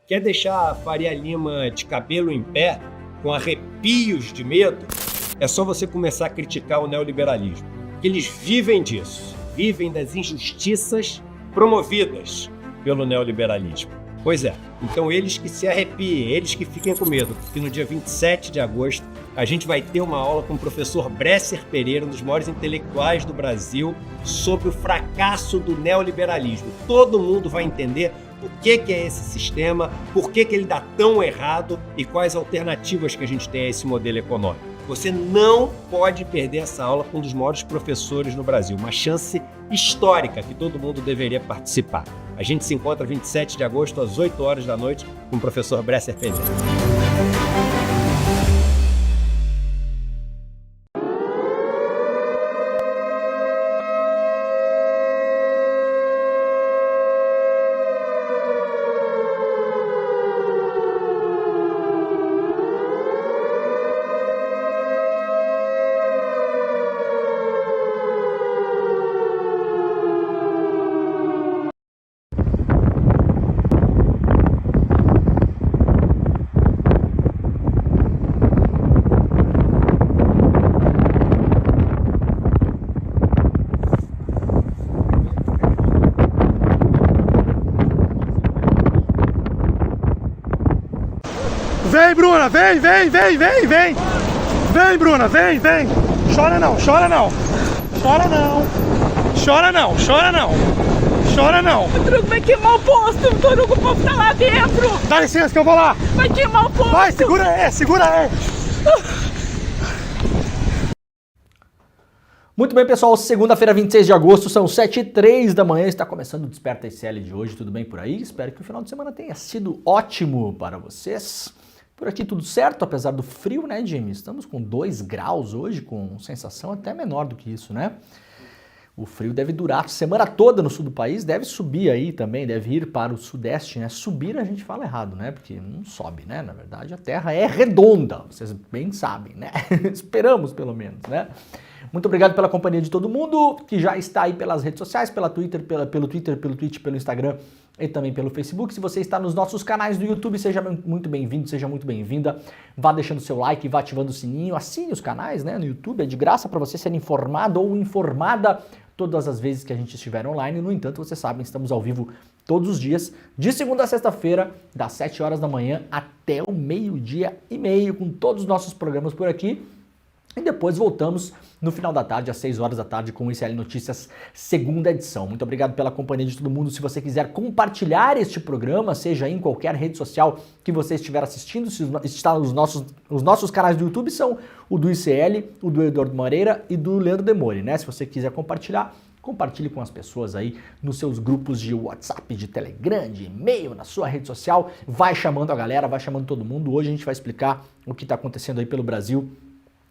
Quer deixar a Faria Lima de cabelo em pé, com arrepios de medo? É só você começar a criticar o neoliberalismo. Que eles vivem disso, vivem das injustiças promovidas pelo neoliberalismo. Pois é, então eles que se arrepiem, eles que fiquem com medo, porque no dia 27 de agosto a gente vai ter uma aula com o professor Bresser Pereira, um dos maiores intelectuais do Brasil, sobre o fracasso do neoliberalismo. Todo mundo vai entender o que é esse sistema, por que ele dá tão errado e quais alternativas que a gente tem a esse modelo econômico. Você não pode perder essa aula com um dos maiores professores no Brasil, uma chance histórica que todo mundo deveria participar. A gente se encontra 27 de agosto às 8 horas da noite com o professor Bresser Pereira. Vem, Bruna, vem! Vem, Bruna, vem! Chora não! Madruga, vai queimar o posto, Madruga, o povo tá lá dentro! Dá licença que eu vou lá! Vai queimar o posto! Vai, segura aí! Muito bem, pessoal, segunda-feira, 26 de agosto, são 7h03 da manhã, está começando o Desperta ICL de hoje, tudo bem por aí? Espero que o final de semana tenha sido ótimo para vocês. Por aqui tudo certo, apesar do frio, né, Jimmy? Estamos com 2 graus hoje, com sensação até menor do que isso, né? O frio deve durar a semana toda no sul do país, deve subir aí também, deve ir para o sudeste, né? Subir a gente fala errado, né? Porque não sobe, né? Na verdade, a Terra é redonda, vocês bem sabem, né? Esperamos, pelo menos, né? Muito obrigado pela companhia de todo mundo que já está aí pelas redes sociais, pelo Twitter, pelo Twitch, pelo Instagram e também pelo Facebook. Se você está nos nossos canais do YouTube, seja muito bem-vindo, seja muito bem-vinda. Vá deixando seu like, vá ativando o sininho, assine os canais, né, no YouTube. É de graça para você ser informado ou informada todas as vezes que a gente estiver online. No entanto, vocês sabem, estamos ao vivo todos os dias, de segunda a sexta-feira, das 7 horas da manhã até o 12h30, com todos os nossos programas por aqui. E depois voltamos no final da tarde, às 6 horas da tarde, com o ICL Notícias, segunda edição. Muito obrigado pela companhia de todo mundo. Se você quiser compartilhar este programa, seja em qualquer rede social que você estiver assistindo, se está os nossos canais do YouTube são o do ICL, o do Eduardo Moreira e do Leandro Demore, né? Se você quiser compartilhar, compartilhe com as pessoas aí nos seus grupos de WhatsApp, de Telegram, de e-mail, na sua rede social. Vai chamando a galera, vai chamando todo mundo. Hoje a gente vai explicar o que está acontecendo aí pelo Brasil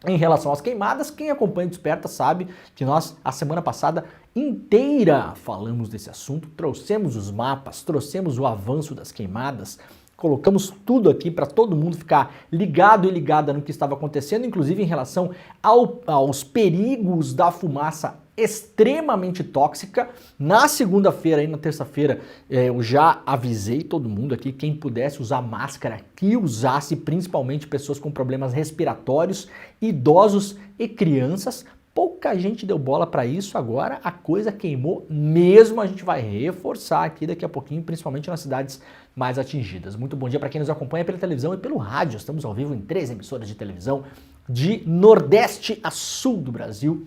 em relação às queimadas. Quem acompanha o Desperta sabe que nós, a semana passada inteira, falamos desse assunto, trouxemos os mapas, trouxemos o avanço das queimadas, colocamos tudo aqui para todo mundo ficar ligado e ligada no que estava acontecendo, inclusive em relação aos perigos da fumaça extremamente tóxica. Na segunda-feira e na terça-feira eu já avisei todo mundo aqui, quem pudesse usar máscara, que usasse, principalmente pessoas com problemas respiratórios, idosos e crianças. Pouca gente deu bola para isso, agora a coisa queimou mesmo, a gente vai reforçar aqui daqui a pouquinho, principalmente nas cidades mais atingidas. Muito bom dia para quem nos acompanha pela televisão e pelo rádio, estamos ao vivo em 3 emissoras de televisão de Nordeste a Sul do Brasil.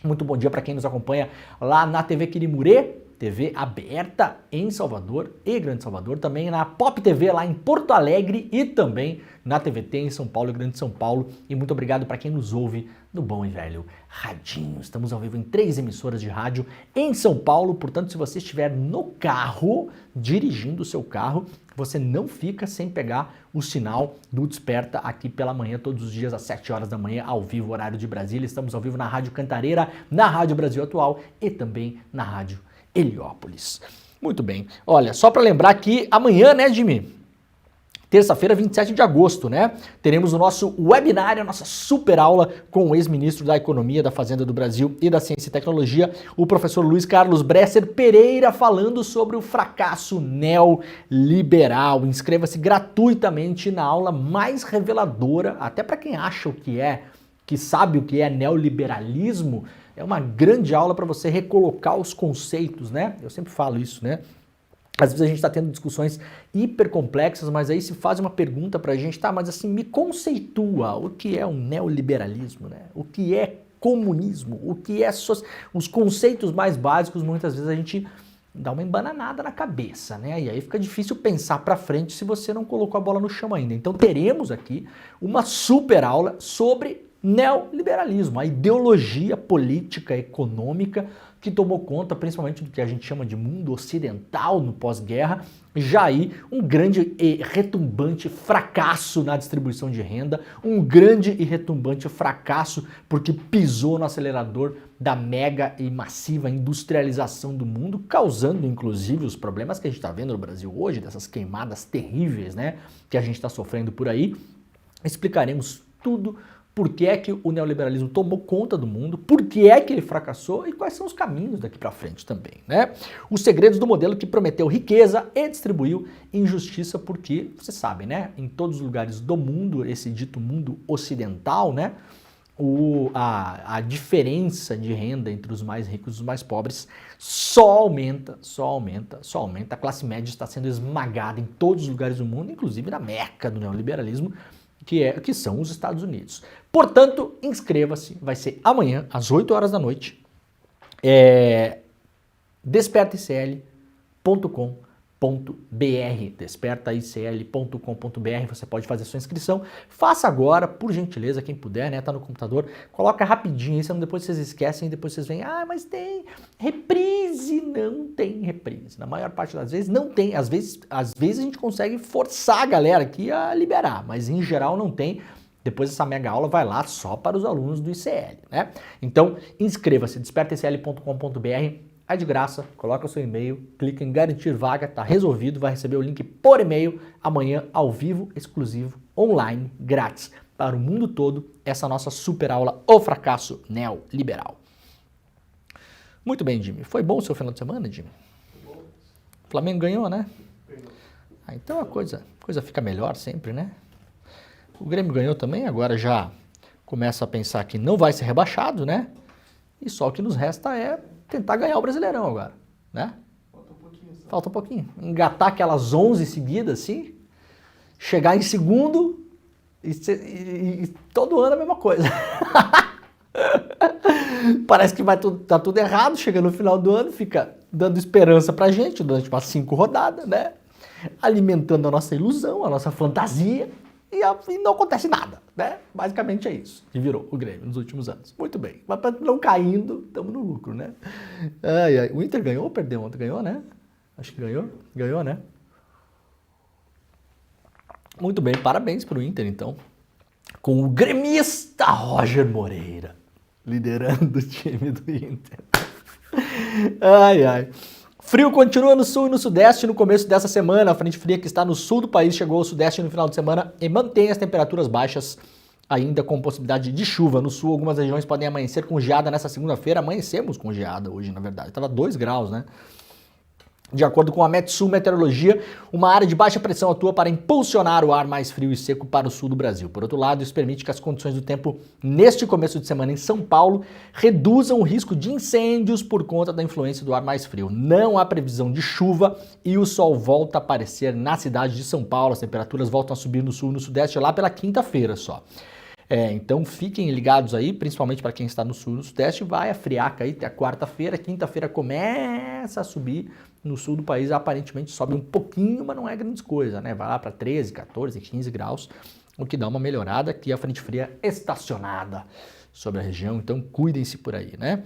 Muito bom dia para quem nos acompanha lá na TV Quirimurê, TV aberta em Salvador e Grande Salvador, também na Pop TV lá em Porto Alegre e também na TVT em São Paulo e Grande São Paulo. E muito obrigado para quem nos ouve no bom e velho radinho. Estamos ao vivo em 3 emissoras de rádio em São Paulo, portanto, se você estiver no carro, dirigindo o seu carro, você não fica sem pegar o sinal do Desperta aqui pela manhã, todos os dias às 7 horas da manhã, ao vivo, horário de Brasília. Estamos ao vivo na Rádio Cantareira, na Rádio Brasil Atual e também na Rádio Heliópolis. Muito bem. Olha, só para lembrar que amanhã, né, Jimmy? Terça-feira, 27 de agosto, né? Teremos o nosso webinário, a nossa super aula com o ex-ministro da Economia, da Fazenda do Brasil e da Ciência e Tecnologia, o professor Luiz Carlos Bresser Pereira, falando sobre o fracasso neoliberal. Inscreva-se gratuitamente na aula mais reveladora, até para quem acha que sabe o que é neoliberalismo. É uma grande aula para você recolocar os conceitos, né? Eu sempre falo isso, né? Às vezes a gente está tendo discussões hiper complexas, mas aí se faz uma pergunta para a gente, tá, mas assim, me conceitua o que é um neoliberalismo, né? O que é comunismo, o que é os conceitos mais básicos, muitas vezes a gente dá uma embananada na cabeça, né? E aí fica difícil pensar para frente se você não colocou a bola no chão ainda. Então teremos aqui uma super aula sobre neoliberalismo, a ideologia política econômica que tomou conta principalmente do que a gente chama de mundo ocidental no pós-guerra, já aí um grande e retumbante fracasso na distribuição de renda, um grande e retumbante fracasso porque pisou no acelerador da mega e massiva industrialização do mundo, causando inclusive os problemas que a gente está vendo no Brasil hoje, dessas queimadas terríveis, né, que a gente está sofrendo por aí. Explicaremos tudo. Por que é que o neoliberalismo tomou conta do mundo, por que é que ele fracassou e quais são os caminhos daqui para frente também, né? Os segredos do modelo que prometeu riqueza e distribuiu injustiça, porque, você sabe, né? Em todos os lugares do mundo, esse dito mundo ocidental, né? A diferença de renda entre os mais ricos e os mais pobres só aumenta. A classe média está sendo esmagada em todos os lugares do mundo, inclusive na meca do neoliberalismo, que são os Estados Unidos. Portanto, inscreva-se, vai ser amanhã, às 8 horas da noite, despertaicl.com.br, despertaicl.com.br, você pode fazer sua inscrição. Faça agora, por gentileza, quem puder, né, tá no computador, coloca rapidinho aí, senão depois vocês esquecem e depois vocês veem, mas tem reprise. Não tem reprise, na maior parte das vezes não tem, às vezes a gente consegue forçar a galera aqui a liberar, mas em geral não tem. Depois essa mega aula vai lá só para os alunos do ICL, né? Então, inscreva-se, despertaicl.com.br, é de graça, coloca o seu e-mail, clica em garantir vaga, tá resolvido, vai receber o link por e-mail amanhã, ao vivo, exclusivo, online, grátis, para o mundo todo, essa nossa super aula, O Fracasso Neoliberal. Muito bem, Jimmy. Foi bom o seu final de semana, Jimmy? O Flamengo ganhou, né? Então a coisa fica melhor sempre, né? O Grêmio ganhou também, agora já começa a pensar que não vai ser rebaixado, né? E só o que nos resta é tentar ganhar o Brasileirão agora, né? Falta um pouquinho. Engatar aquelas 11 seguidas, assim, chegar em segundo e todo ano a mesma coisa. Parece que tá tudo errado, chega no final do ano, fica dando esperança pra gente durante umas 5 rodadas, né? Alimentando a nossa ilusão, a nossa fantasia. E não acontece nada, né? Basicamente é isso que virou o Grêmio nos últimos anos. Muito bem. Mas não caindo, estamos no lucro, né? O Inter ganhou ou perdeu ontem? Ganhou, né? Acho que ganhou. Ganhou, né? Muito bem. Parabéns pro Inter, então. Com o gremista Roger Moreira liderando o time do Inter. Frio continua no sul e no sudeste no começo dessa semana. A frente fria que está no sul do país chegou ao sudeste no final de semana e mantém as temperaturas baixas, ainda com possibilidade de chuva. No sul, algumas regiões podem amanhecer com geada nessa segunda-feira. Amanhecemos com geada hoje, na verdade. Estava 2 graus, né? De acordo com a Metsul Meteorologia, uma área de baixa pressão atua para impulsionar o ar mais frio e seco para o sul do Brasil. Por outro lado, isso permite que as condições do tempo neste começo de semana em São Paulo reduzam o risco de incêndios por conta da influência do ar mais frio. Não há previsão de chuva e o sol volta a aparecer na cidade de São Paulo. As temperaturas voltam a subir no sul e no sudeste lá pela quinta-feira só. Então fiquem ligados aí, principalmente para quem está no sul e no sudeste, vai a friaca aí até a quarta-feira, quinta-feira começa a subir, no sul do país aparentemente sobe um pouquinho, mas não é grande coisa, né? Vai lá para 13, 14, 15 graus, o que dá uma melhorada, aqui a frente fria estacionada sobre a região, então cuidem-se por aí, né?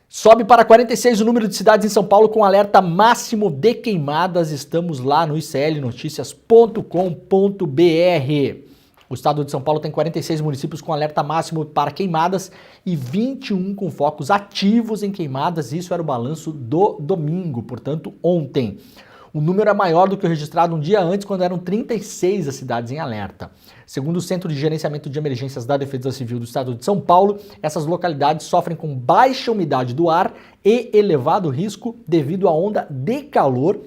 Sobe para 46 o número de cidades em São Paulo com alerta máximo de queimadas, estamos lá no iclnoticias.com.br. O estado de São Paulo tem 46 municípios com alerta máximo para queimadas e 21 com focos ativos em queimadas. Isso era o balanço do domingo, portanto, ontem. O número é maior do que o registrado um dia antes, quando eram 36 as cidades em alerta. Segundo o Centro de Gerenciamento de Emergências da Defesa Civil do Estado de São Paulo, essas localidades sofrem com baixa umidade do ar e elevado risco devido à onda de calor.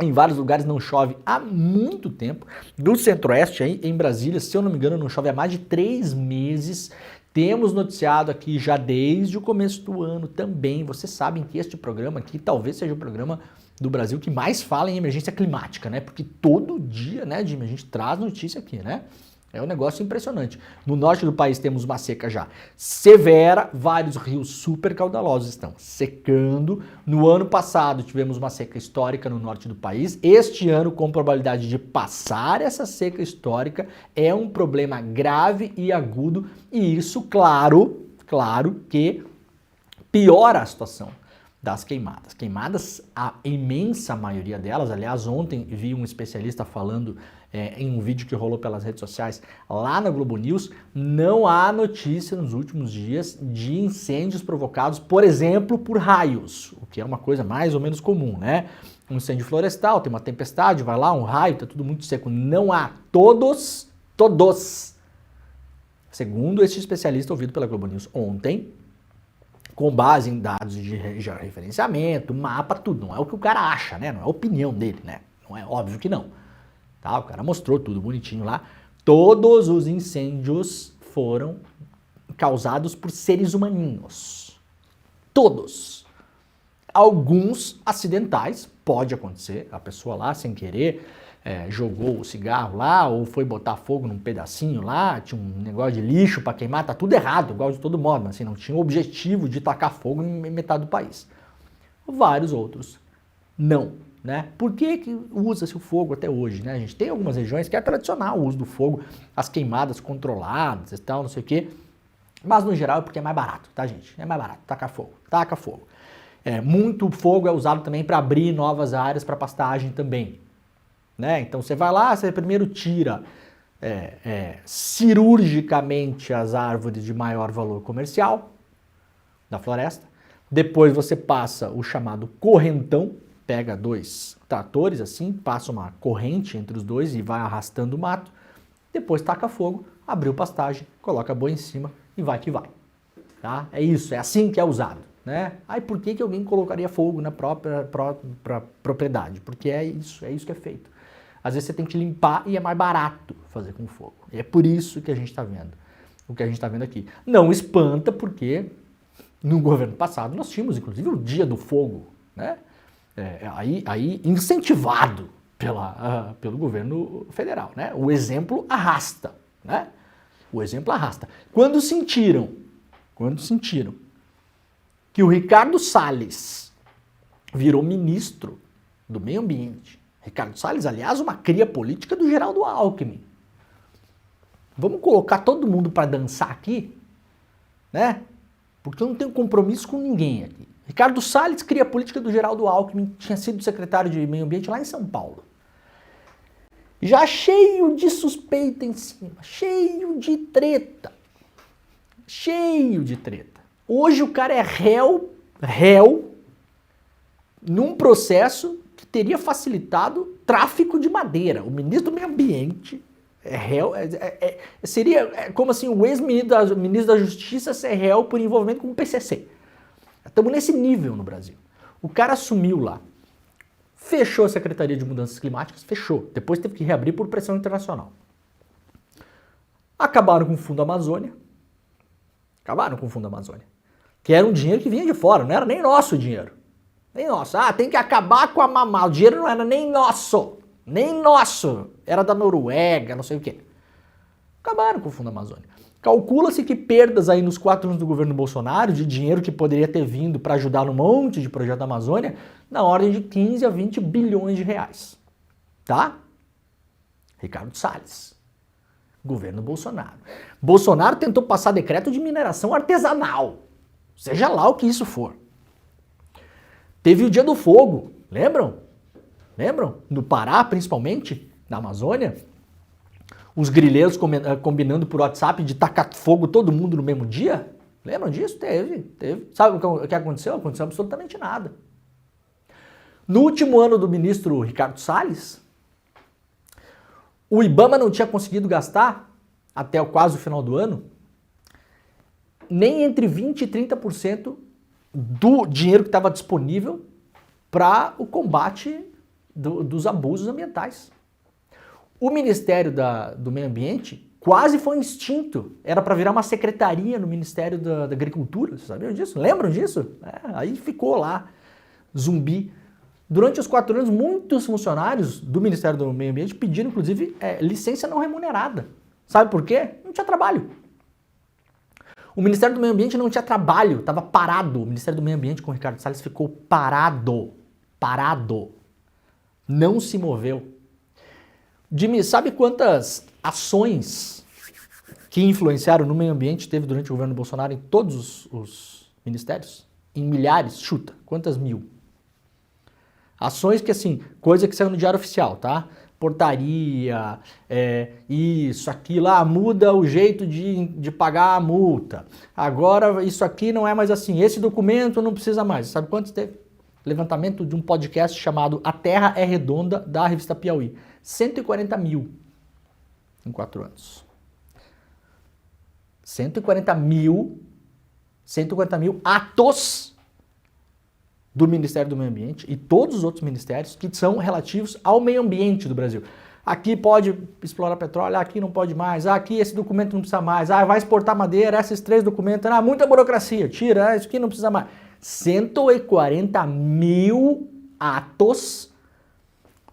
Em vários lugares não chove há muito tempo. No Centro-Oeste, aí, em Brasília, se eu não me engano, não chove há mais de 3 meses. Temos noticiado aqui já desde o começo do ano também. Vocês sabem que este programa aqui talvez seja o programa do Brasil que mais fala em emergência climática, né? Porque todo dia, né, Jimmy, a gente traz notícia aqui, né? É um negócio impressionante. No norte do país temos uma seca já severa, vários rios super caudalosos estão secando. No ano passado tivemos uma seca histórica no norte do país. Este ano, com probabilidade de passar essa seca histórica, é um problema grave e agudo. E isso, claro que piora a situação das queimadas. Queimadas, a imensa maioria delas, aliás, ontem vi um especialista falando em um vídeo que rolou pelas redes sociais lá na Globo News, não há notícia nos últimos dias de incêndios provocados, por exemplo, por raios, o que é uma coisa mais ou menos comum, né? Um incêndio florestal, tem uma tempestade, vai lá, um raio, tá tudo muito seco. Não há. Todos, segundo esse especialista ouvido pela Globo News ontem, com base em dados de referenciamento, mapa, tudo. Não é o que o cara acha, né? Não é a opinião dele, né? Não é óbvio que não. Tá? O cara mostrou tudo bonitinho lá. Todos os incêndios foram causados por seres humaninhos. Todos. Alguns acidentais, pode acontecer. A pessoa lá, sem querer, jogou o cigarro lá ou foi botar fogo num pedacinho lá, tinha um negócio de lixo para queimar, tá tudo errado, igual de todo modo, mas assim, não tinha o objetivo de tacar fogo em metade do país. Vários outros não, né? Por que usa-se o fogo até hoje, né? A gente tem algumas regiões que é tradicional o uso do fogo, as queimadas controladas e tal, não sei o quê, mas no geral é porque é mais barato, tá, gente? É mais barato, taca fogo. Muito fogo é usado também para abrir novas áreas para pastagem também. Né? Então você vai lá, você primeiro tira cirurgicamente as árvores de maior valor comercial da floresta, depois você passa o chamado correntão, pega 2 tratores assim, passa uma corrente entre os dois e vai arrastando o mato, depois taca fogo, abriu pastagem, coloca a boia em cima e vai que vai. Tá? É isso, é assim que é usado. Né? Aí por que alguém colocaria fogo na própria propriedade? Porque é isso que é feito. Às vezes você tem que limpar e é mais barato fazer com fogo. E é por isso que a gente está vendo o que a gente está vendo aqui. Não espanta, porque no governo passado nós tínhamos, inclusive, o Dia do Fogo, né? Aí incentivado pelo governo federal, né? O exemplo arrasta, né? O exemplo arrasta. Quando sentiram que o Ricardo Salles virou ministro do Meio Ambiente, Ricardo Salles, aliás, uma cria política do Geraldo Alckmin. Vamos colocar todo mundo para dançar aqui, né? Porque eu não tenho compromisso com ninguém aqui. Ricardo Salles, cria política do Geraldo Alckmin, tinha sido secretário de Meio Ambiente lá em São Paulo. Já cheio de suspeita em cima, cheio de treta. Hoje o cara é réu num processo que teria facilitado tráfico de madeira. O ministro do Meio Ambiente é réu, seria como assim o ex-ministro da Justiça ser réu por envolvimento com o PCC. Estamos nesse nível no Brasil. O cara assumiu lá, fechou a Secretaria de Mudanças Climáticas, fechou. Depois teve que reabrir por pressão internacional. Acabaram com o Fundo Amazônia. Que era um dinheiro que vinha de fora, não era nem nosso o dinheiro. Nem nosso. Tem que acabar com a mamá. O dinheiro não era nem nosso. Era da Noruega, não sei o quê. Acabaram com o Fundo Amazônia. Calcula-se que perdas aí nos 4 anos do governo Bolsonaro, de dinheiro que poderia ter vindo para ajudar num monte de projeto da Amazônia, na ordem de 15 a 20 bilhões de reais. Tá? Ricardo Salles. Governo Bolsonaro. Bolsonaro tentou passar decreto de mineração artesanal. Seja lá o que isso for. Teve o Dia do Fogo, lembram? No Pará, principalmente, na Amazônia, os grileiros combinando por WhatsApp de tacar fogo todo mundo no mesmo dia. Lembram disso? Teve. Sabe o que aconteceu? Aconteceu absolutamente nada. No último ano do ministro Ricardo Salles, o IBAMA não tinha conseguido gastar, até quase o final do ano, nem entre 20% e 30% do dinheiro que estava disponível para o combate dos abusos ambientais. O Ministério do Meio Ambiente quase foi extinto. Era para virar uma secretaria no Ministério da Agricultura. Vocês sabiam disso? Lembram disso? Aí ficou lá, zumbi. Durante os 4 anos, muitos funcionários do Ministério do Meio Ambiente pediram, inclusive, licença não remunerada. Sabe por quê? Não tinha trabalho. O Ministério do Meio Ambiente não tinha trabalho, estava parado. O Ministério do Meio Ambiente com o Ricardo Salles ficou parado. Parado. Não se moveu. Jimmy, sabe quantas ações que influenciaram no meio ambiente teve durante o governo Bolsonaro em todos os ministérios? Em milhares? Chuta. Quantas mil? Ações que, assim, coisa que saiu no Diário Oficial, tá? Portaria, isso, aquilo, muda o jeito de pagar a multa. Agora isso aqui não é mais assim, esse documento não precisa mais. Sabe quantos teve? Levantamento de um podcast chamado A Terra é Redonda, da revista Piauí. 140 mil em 4 anos. 140 mil atos do Ministério do Meio Ambiente e todos os outros ministérios que são relativos ao meio ambiente do Brasil. Aqui pode explorar petróleo, aqui não pode mais, aqui esse documento não precisa mais, vai exportar madeira, esses 3 documentos, muita burocracia, tira, isso aqui não precisa mais. 140 mil atos,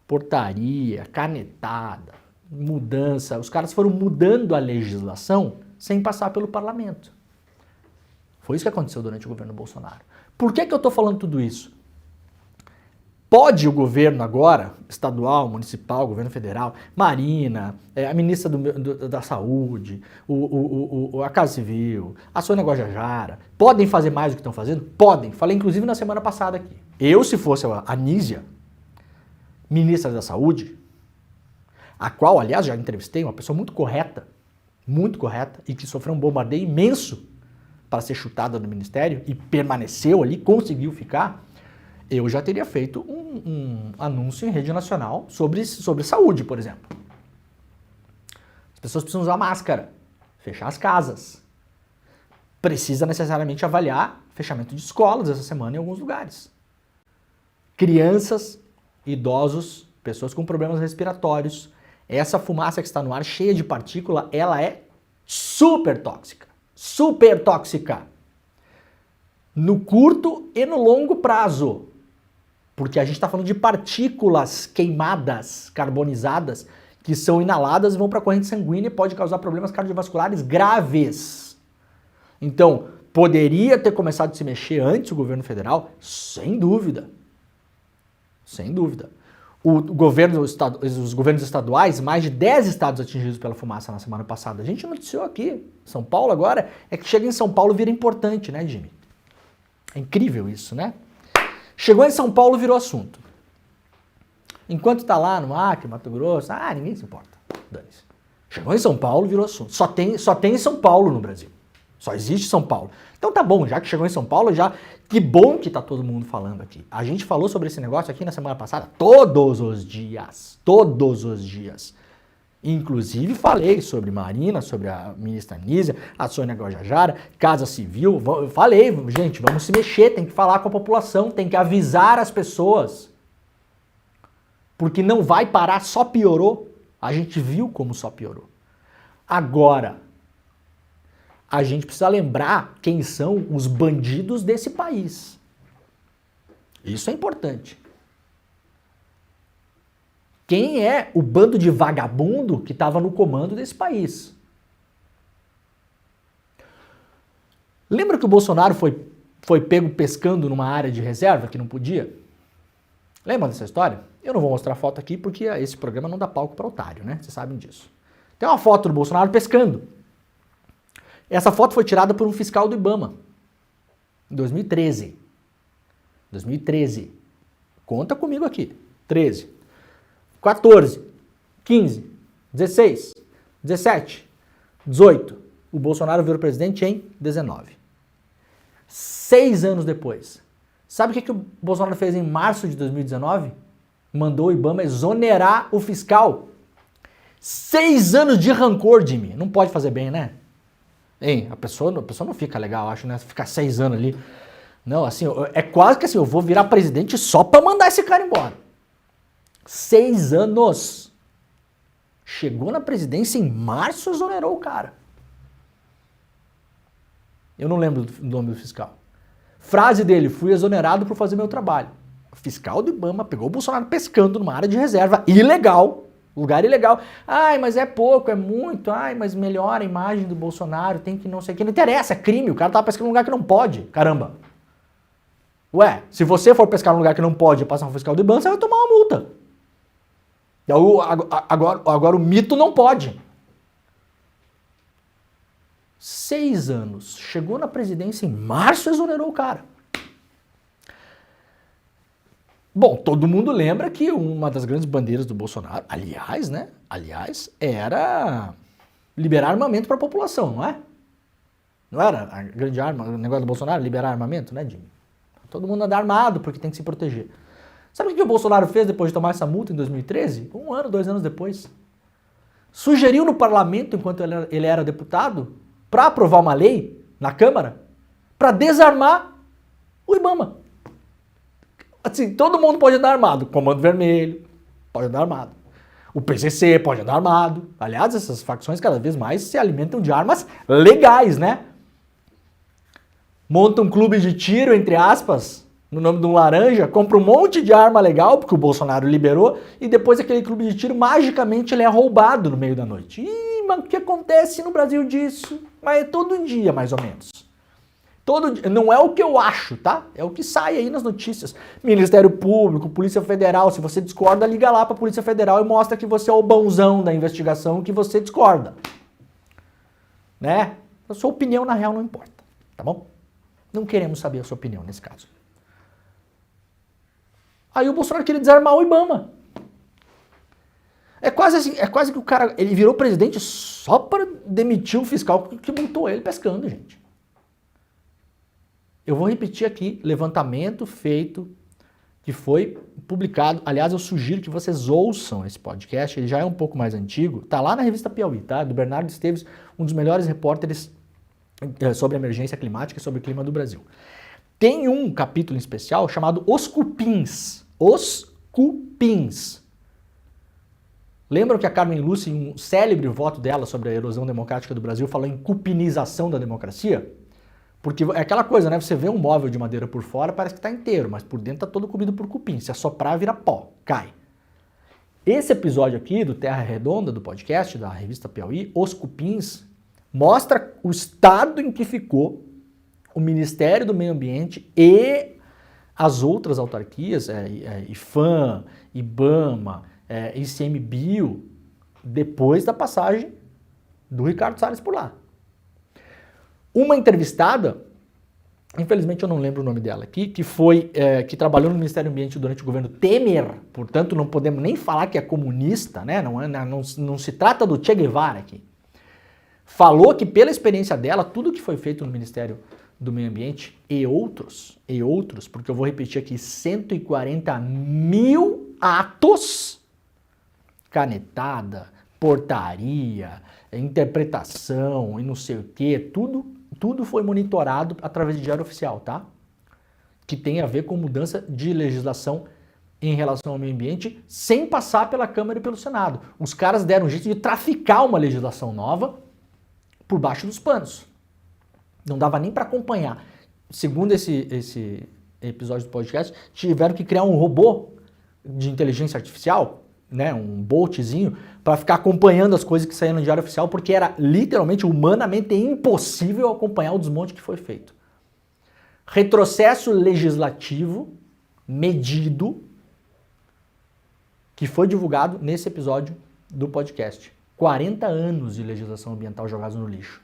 portaria, canetada, mudança, os caras foram mudando a legislação sem passar pelo parlamento. Foi isso que aconteceu durante o governo Bolsonaro. Por que eu estou falando tudo isso? Pode o governo agora, estadual, municipal, governo federal, Marina, a ministra da Saúde, a Casa Civil, a Sônia Guajajara, podem fazer mais do que estão fazendo? Podem. Falei inclusive na semana passada aqui. Eu, se fosse a Anísia, ministra da Saúde, a qual, aliás, já entrevistei, uma pessoa muito correta, e que sofreu um bombardeio imenso para ser chutada do ministério e permaneceu ali, conseguiu ficar, eu já teria feito um anúncio em rede nacional sobre saúde, por exemplo. As pessoas precisam usar máscara, fechar as casas. Precisa necessariamente avaliar fechamento de escolas essa semana em alguns lugares. Crianças, idosos, pessoas com problemas respiratórios, essa fumaça que está no ar cheia de partícula, ela é super tóxica. Super tóxica. No curto e no longo prazo. Porque a gente está falando de partículas queimadas, carbonizadas, que são inaladas e vão para a corrente sanguínea e pode causar problemas cardiovasculares graves. Então, poderia ter começado a se mexer antes o governo federal? Sem dúvida. Sem dúvida. Os governos estaduais, mais de 10 estados atingidos pela fumaça na semana passada. A gente noticiou aqui. São Paulo agora, é que chega em São Paulo vira importante, né, Jimmy? É incrível isso, né? Chegou em São Paulo, virou assunto. Enquanto está lá no Acre, Mato Grosso, ninguém se importa. Dane-se. Chegou em Só Paulo, virou assunto. Só tem São Paulo no Brasil. Só existe São Paulo. Então tá bom, já que chegou em São Paulo, que bom que tá todo mundo falando aqui. A gente falou sobre esse negócio aqui na semana passada todos os dias. Todos os dias. Inclusive falei sobre Marina, sobre a ministra Anísia, a Sônia Guajajara, Casa Civil. Eu falei, gente, vamos se mexer, tem que falar com a população, tem que avisar as pessoas. Porque não vai parar, só piorou. A gente viu como só piorou. Agora, a gente precisa lembrar quem são os bandidos desse país. Isso é importante. Quem é o bando de vagabundo que estava no comando desse país? Lembra que o Bolsonaro foi pego pescando numa área de reserva que não podia? Lembra dessa história? Eu não vou mostrar a foto aqui porque esse programa não dá palco para otário, né? Vocês sabem disso. Tem uma foto do Bolsonaro pescando. Essa foto foi tirada por um fiscal do IBAMA em 2013. 2013. Conta comigo aqui. 13, 14, 15, 16, 17, 18. O Bolsonaro virou presidente em 19. 6 anos depois, Sabe o que o Bolsonaro fez em março de 2019? Mandou o IBAMA exonerar o fiscal. 6 anos de rancor, Jimmy. Não pode fazer bem, né? Hein? A pessoa não fica legal, acho, né? Ficar 6 anos ali. Não, assim, é quase que assim, eu vou virar presidente só pra mandar esse cara embora. 6 anos. Chegou na presidência em março, exonerou o cara. Eu não lembro do nome do fiscal. Frase dele: fui exonerado por fazer meu trabalho. O fiscal do IBAMA pegou o Bolsonaro pescando numa área de reserva ilegal. Lugar ilegal. Ai, mas é pouco, é muito. Ai, mas melhora a imagem do Bolsonaro, tem que não sei o que. Não interessa, é crime. O cara tava pescando num lugar que não pode. Caramba. Ué, se você for pescar num lugar que não pode e passar um fiscal do IBAMA, você vai tomar uma multa. Agora o mito não pode. 6 anos. Chegou na presidência em março e exonerou o cara. Bom, todo mundo lembra que uma das grandes bandeiras do Bolsonaro, aliás, era liberar armamento para a população, não é? Não era a grande arma, o negócio do Bolsonaro, liberar armamento, né, Jimmy? Todo mundo anda armado porque tem que se proteger. Sabe o que o Bolsonaro fez depois de tomar essa multa em 2013? 1 ano, 2 anos depois. Sugeriu no parlamento, enquanto ele era deputado, para aprovar uma lei na Câmara, para desarmar o IBAMA. Assim, todo mundo pode andar armado. Comando Vermelho pode andar armado. O PCC pode andar armado. Aliás, essas facções cada vez mais se alimentam de armas legais, né? Monta um clube de tiro, entre aspas, no nome de um laranja, compra um monte de arma legal, porque o Bolsonaro liberou, e depois aquele clube de tiro, magicamente, ele é roubado no meio da noite. Ih, mas o que acontece no Brasil disso? Mas é todo dia, mais ou menos. Não é o que eu acho, tá? É o que sai aí nas notícias. Ministério Público, Polícia Federal, se você discorda, liga lá pra Polícia Federal e mostra que você é o bonzão da investigação, que você discorda. Né? A sua opinião, na real, não importa, tá bom? Não queremos saber a sua opinião nesse caso. Aí o Bolsonaro queria desarmar o IBAMA. É quase assim, é quase que o cara, ele virou presidente só para demitir o fiscal que multou ele pescando, gente. Eu vou repetir aqui, levantamento feito, que foi publicado. Aliás, eu sugiro que vocês ouçam esse podcast, ele já é um pouco mais antigo. Tá lá na revista Piauí, tá? Do Bernardo Esteves, um dos melhores repórteres sobre emergência climática e sobre o clima do Brasil. Tem um capítulo em especial chamado Os Cupins. Os Cupins. Lembram que a Carmen Lúcia, em um célebre voto dela sobre a erosão democrática do Brasil, falou em cupinização da democracia? Porque é aquela coisa, né? Você vê um móvel de madeira por fora, parece que está inteiro, mas por dentro está todo comido por cupim. Se assoprar, vira pó, cai. Esse episódio aqui do Terra Redonda, do podcast, da revista Piauí, Os Cupins, mostra o estado em que ficou o Ministério do Meio Ambiente e as outras autarquias, IFAM, IBAMA, ICMBio, depois da passagem do Ricardo Salles por lá. Uma entrevistada, infelizmente eu não lembro o nome dela aqui, que trabalhou no Ministério do Ambiente durante o governo Temer, portanto não podemos nem falar que é comunista, né? Não se trata do Che Guevara aqui. Falou que pela experiência dela, tudo que foi feito no Ministério do Meio Ambiente e outros, porque eu vou repetir aqui, 140 mil atos, canetada, portaria, interpretação e não sei o que, tudo foi monitorado através de diário oficial, tá? Que tem a ver com mudança de legislação em relação ao meio ambiente sem passar pela Câmara e pelo Senado. Os caras deram um jeito de traficar uma legislação nova por baixo dos panos. Não dava nem para acompanhar. Segundo esse episódio do podcast, tiveram que criar um robô de inteligência artificial, né, um boltzinho, para ficar acompanhando as coisas que saíram no Diário Oficial, porque era literalmente, humanamente impossível acompanhar o desmonte que foi feito. Retrocesso legislativo medido que foi divulgado nesse episódio do podcast. 40 anos de legislação ambiental jogados no lixo.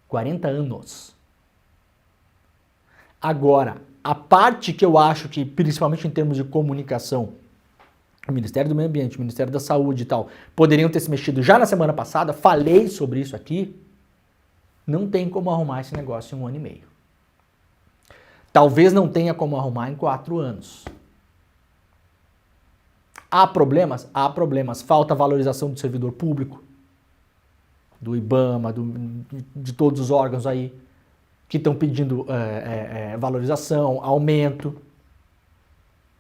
40 anos. Agora, a parte que eu acho que, principalmente em termos de comunicação, o Ministério do Meio Ambiente, o Ministério da Saúde e tal, poderiam ter se mexido já na semana passada, falei sobre isso aqui, não tem como arrumar esse negócio em 1 ano e meio. Talvez não tenha como arrumar em 4 anos. Há problemas? Há problemas. Falta valorização do servidor público, do IBAMA, de todos os órgãos aí que estão pedindo valorização, aumento,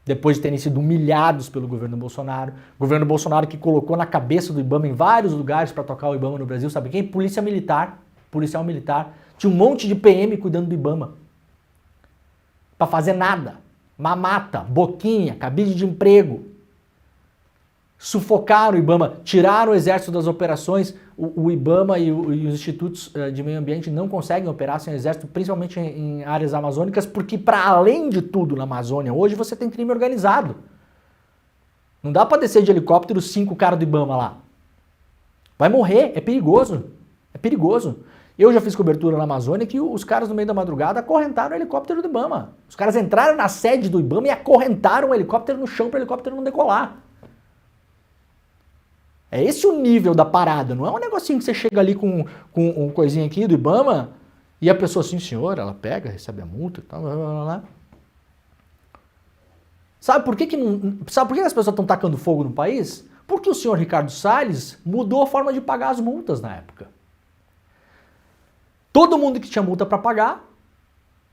depois de terem sido humilhados pelo governo Bolsonaro. O governo Bolsonaro que colocou na cabeça do IBAMA em vários lugares para tocar o IBAMA no Brasil, sabe quem? Policial militar. Tinha um monte de PM cuidando do IBAMA. Para fazer nada. Mamata, boquinha, cabide de emprego. Sufocaram o IBAMA, tiraram o exército das operações. O IBAMA e os institutos de meio ambiente não conseguem operar sem o exército, principalmente em áreas amazônicas, porque para além de tudo na Amazônia, hoje você tem crime organizado. Não dá para descer de helicóptero 5 caras do IBAMA lá. Vai morrer, é perigoso. É perigoso. Eu já fiz cobertura na Amazônia que os caras no meio da madrugada acorrentaram o helicóptero do IBAMA. Os caras entraram na sede do IBAMA e acorrentaram o helicóptero no chão para o helicóptero não decolar. É esse o nível da parada, não é um negocinho que você chega ali com um coisinha aqui do IBAMA e a pessoa assim, senhor, ela pega, recebe a multa e tal, blá, blá, blá. Sabe por que as pessoas estão tacando fogo no país? Porque o senhor Ricardo Salles mudou a forma de pagar as multas na época. Todo mundo que tinha multa para pagar,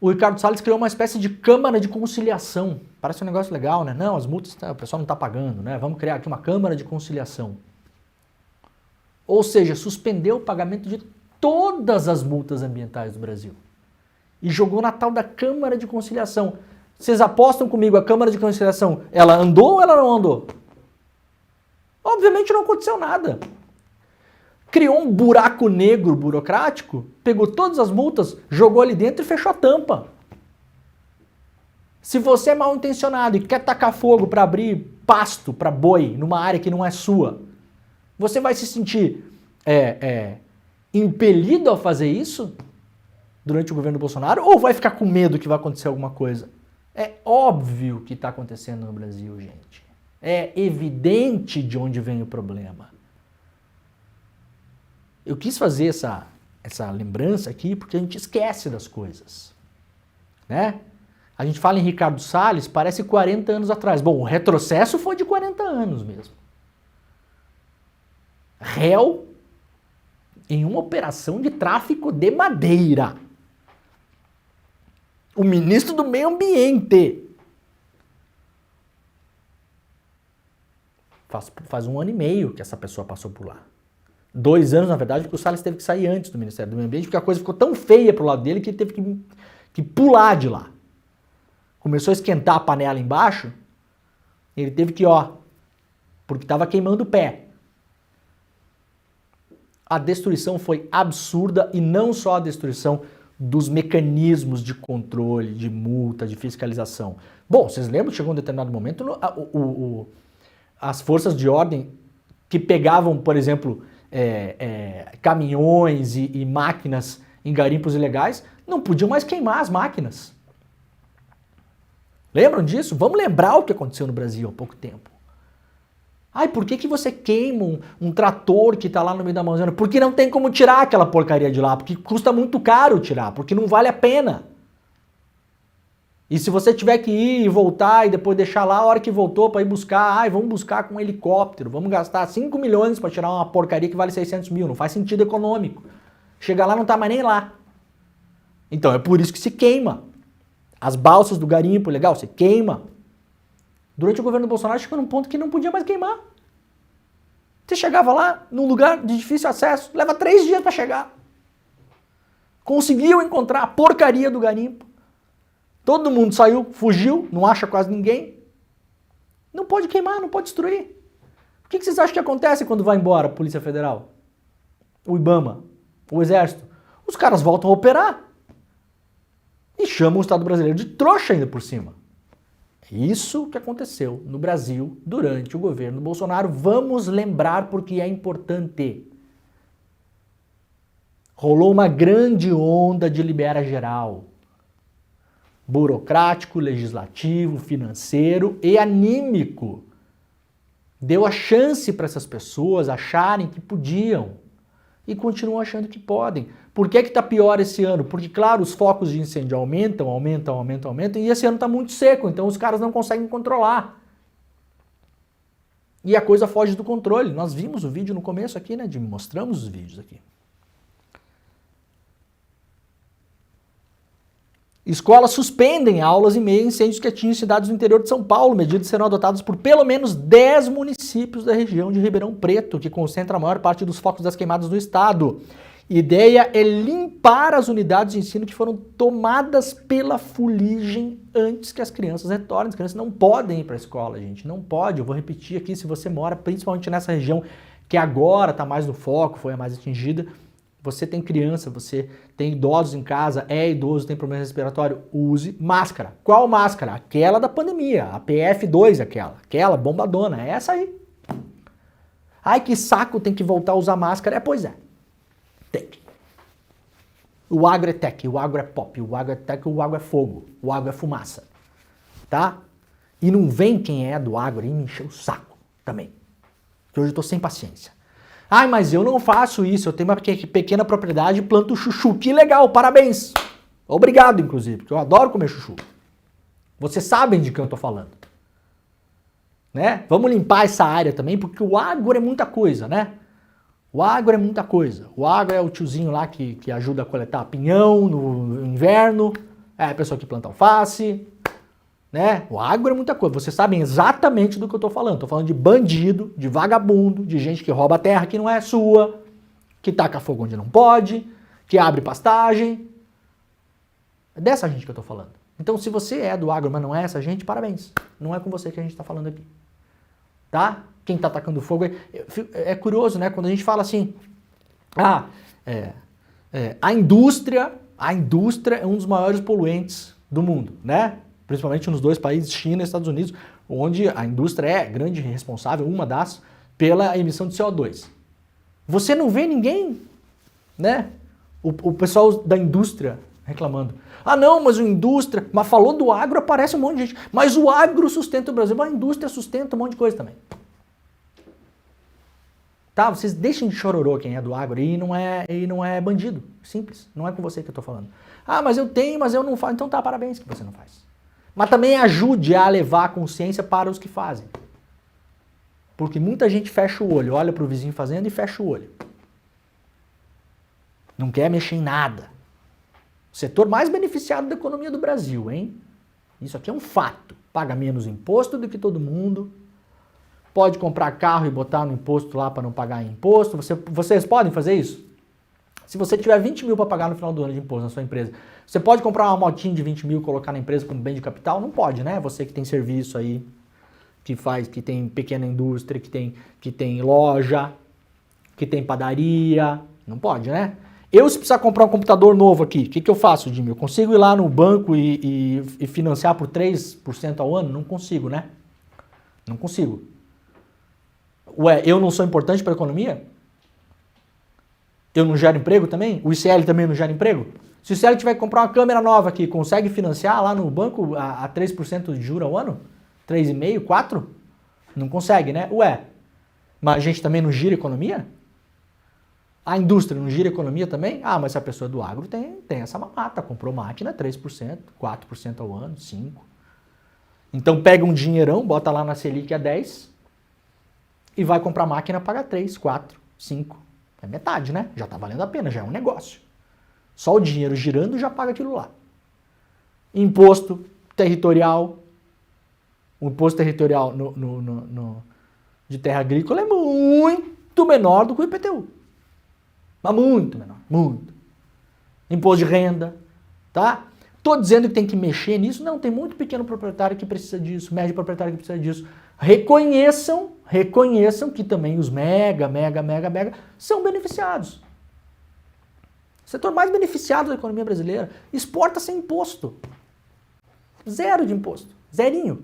o Ricardo Salles criou uma espécie de câmara de conciliação. Parece um negócio legal, né? Não, as multas, o pessoal não está pagando, né? Vamos criar aqui uma câmara de conciliação. Ou seja, suspendeu o pagamento de todas as multas ambientais do Brasil. E jogou na tal da Câmara de Conciliação. Vocês apostam comigo, a Câmara de Conciliação, ela andou ou ela não andou? Obviamente não aconteceu nada. Criou um buraco negro burocrático, pegou todas as multas, jogou ali dentro e fechou a tampa. Se você é mal intencionado e quer tacar fogo para abrir pasto para boi numa área que não é sua, você vai se sentir impelido a fazer isso durante o governo Bolsonaro ou vai ficar com medo que vai acontecer alguma coisa? É óbvio que está acontecendo no Brasil, gente. É evidente de onde vem o problema. Eu quis fazer essa lembrança aqui porque a gente esquece das coisas, né? A gente fala em Ricardo Salles, parece 40 anos atrás. Bom, o retrocesso foi de 40 anos mesmo. Réu em uma operação de tráfico de madeira. O ministro do Meio Ambiente. Faz 1 ano e meio que essa pessoa passou por lá. 2 anos, na verdade, porque o Salles teve que sair antes do Ministério do Meio Ambiente, porque a coisa ficou tão feia pro lado dele que ele teve que pular de lá. Começou a esquentar a panela embaixo, ele teve que, porque estava queimando o pé. A destruição foi absurda e não só a destruição dos mecanismos de controle, de multa, de fiscalização. Bom, vocês lembram que chegou um determinado momento, as forças de ordem que pegavam, por exemplo, caminhões e máquinas em garimpos ilegais, não podiam mais queimar as máquinas. Lembram disso? Vamos lembrar o que aconteceu no Brasil há pouco tempo. Ai, por que você queima um trator que está lá no meio da Amazônia? Porque não tem como tirar aquela porcaria de lá, porque custa muito caro tirar, porque não vale a pena. E se você tiver que ir e voltar e depois deixar lá, a hora que voltou para ir buscar, vamos buscar com um helicóptero, vamos gastar 5 milhões para tirar uma porcaria que vale 600 mil, não faz sentido econômico. Chega lá, não está mais nem lá. Então é por isso que se queima. As balsas do garimpo, legal, você queima. Durante o governo do Bolsonaro chegou num ponto que não podia mais queimar. Você chegava lá, num lugar de difícil acesso, leva 3 dias para chegar. Conseguiu encontrar a porcaria do garimpo. Todo mundo saiu, fugiu, não acha quase ninguém. Não pode queimar, não pode destruir. O que vocês acham que acontece quando vai embora a Polícia Federal? O IBAMA? O Exército? Os caras voltam a operar. E chamam o Estado brasileiro de trouxa ainda por cima. Isso que aconteceu no Brasil durante o governo Bolsonaro. Vamos lembrar porque é importante. Rolou uma grande onda de libera geral. Burocrático, legislativo, financeiro e anímico. Deu a chance para essas pessoas acharem que podiam. e continuam achando que podem. Por que está pior esse ano? Porque, claro, os focos de incêndio aumentam, e esse ano está muito seco, então os caras não conseguem controlar. E a coisa foge do controle. Nós vimos o vídeo no começo aqui, né, Jimmy? Mostramos os vídeos aqui. Escolas suspendem aulas em meio a incêndios que atingem cidades do interior de São Paulo. Medidas serão adotadas por pelo menos 10 municípios da região de Ribeirão Preto, que concentra a maior parte dos focos das queimadas no estado. Ideia é limpar as unidades de ensino que foram tomadas pela fuligem antes que as crianças retornem. As crianças não podem ir para a escola, gente. Não pode. Eu vou repetir aqui, se você mora principalmente nessa região que agora está mais no foco, foi a mais atingida, você tem criança, você tem idosos em casa, é idoso, tem problema respiratório, use máscara. Qual máscara? Aquela da pandemia, a PF2, aquela bombadona, é essa aí. Ai, que saco, tem que voltar a usar máscara. Pois é. Tem. O agro é tech, o agro é pop, o agro é tech, o agro é fogo, o agro é fumaça. Tá? E não vem quem é do agro e me encher o saco também. Que hoje eu tô sem paciência. Ai, mas eu não faço isso, eu tenho uma pequena propriedade e planto chuchu. Que legal, parabéns. Obrigado, inclusive, porque eu adoro comer chuchu. Vocês sabem de que eu tô falando. Né? Vamos limpar essa área também, porque o agro é muita coisa, né? O agro é muita coisa. O agro é o tiozinho lá que ajuda a coletar pinhão no inverno, é a pessoa que planta alface, né? O agro é muita coisa. Vocês sabem exatamente do que eu tô falando. Tô falando de bandido, de vagabundo, de gente que rouba a terra que não é sua, que taca fogo onde não pode, que abre pastagem. É dessa gente que eu tô falando. Então, se você é do agro, mas não é essa gente, parabéns. Não é com você que a gente tá falando aqui. Tá? Quem está atacando fogo é curioso, né? Quando a gente fala assim, a indústria é um dos maiores poluentes do mundo, né? Principalmente nos dois países, China e Estados Unidos, onde a indústria é grande responsável, uma das, pela emissão de CO2. Você não vê ninguém, né? O pessoal da indústria reclamando. Ah, não, mas a indústria... Mas falou do agro, aparece um monte de gente. Mas o agro sustenta o Brasil. Mas a indústria sustenta um monte de coisa também. Tá? Vocês deixem de chororô quem é do agro e não é bandido. Simples. Não é com você que eu tô falando. Ah, mas eu tenho, mas eu não faço. Então tá, parabéns que você não faz. Mas também ajude a levar a consciência para os que fazem. Porque muita gente fecha o olho, olha pro vizinho fazendo e fecha o olho. Não quer mexer em nada. O setor mais beneficiado da economia do Brasil, hein? Isso aqui é um fato. Paga menos imposto do que todo mundo. Pode comprar carro e botar no imposto lá para não pagar imposto. Vocês podem fazer isso? Se você tiver 20 mil para pagar no final do ano de imposto na sua empresa, você pode comprar uma motinha de 20 mil e colocar na empresa como bem de capital? Não pode, né? Você que tem serviço aí, que tem pequena indústria, que tem loja, que tem padaria. Não pode, né? Eu, se precisar comprar um computador novo aqui, o que eu faço, Jimmy? Eu consigo ir lá no banco e financiar por 3% ao ano? Não consigo, né? Não consigo. Ué, eu não sou importante para a economia? Eu não gero emprego também? O ICL também não gera emprego? Se o ICL tiver que comprar uma câmera nova aqui, consegue financiar lá no banco a 3% de juros ao ano? 3,5%, 4%? Não consegue, né? Ué, mas a gente também não gira economia? A indústria não gira economia também? Ah, mas se a pessoa do agro tem essa mamata, comprou máquina 3%, 4% ao ano, 5%. Então pega um dinheirão, bota lá na Selic a 10% e vai comprar máquina, paga 3%, 4%, 5%. É metade, né? Já tá valendo a pena, já é um negócio. Só o dinheiro girando já paga aquilo lá. Imposto territorial. O imposto territorial de terra agrícola é muito menor do que o IPTU. Mas muito menor, muito. Imposto de renda, tá? Tô dizendo que tem que mexer nisso? Não, tem muito pequeno proprietário que precisa disso, médio proprietário que precisa disso. Reconheçam que também os mega são beneficiados. O setor mais beneficiado da economia brasileira exporta sem imposto. Zero de imposto, zerinho.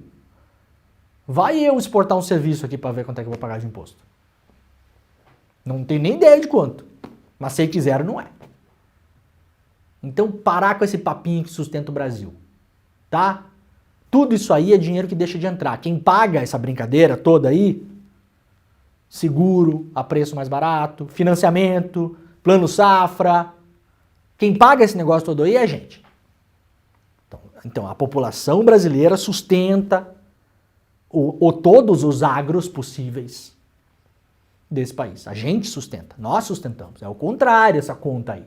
Vai eu exportar um serviço aqui para ver quanto é que eu vou pagar de imposto. Não tenho nem ideia de quanto. Mas sei que zero não é. Então parar com esse papinho que sustenta o Brasil. Tá? Tudo isso aí é dinheiro que deixa de entrar. Quem paga essa brincadeira toda aí, seguro, a preço mais barato, financiamento, Plano Safra. Quem paga esse negócio todo aí é a gente. Então a população brasileira sustenta todos os agros possíveis desse país. A gente sustenta, nós sustentamos. É o contrário essa conta aí.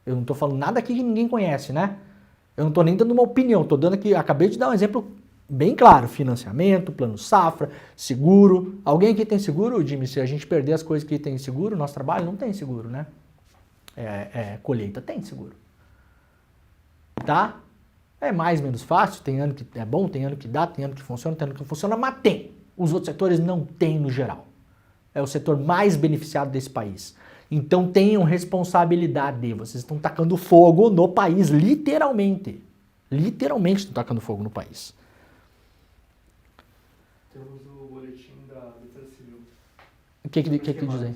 Eu não estou falando nada aqui que ninguém conhece, né? Eu não estou nem dando uma opinião, estou dando aqui, acabei de dar um exemplo bem claro. Financiamento, Plano Safra, seguro. Alguém aqui tem seguro, Jimmy? Se a gente perder as coisas que tem seguro, nosso trabalho não tem seguro, né? Colheita tem seguro. Tá? É mais, menos fácil, tem ano que é bom, tem ano que dá, tem ano que funciona, tem ano que não funciona, mas tem. Os outros setores não têm no geral. É o setor mais beneficiado desse país. Então tenham responsabilidade. Vocês estão tacando fogo no país, literalmente. Literalmente estão tacando fogo no país. Temos o boletim da Defesa Civil. O que diz aí?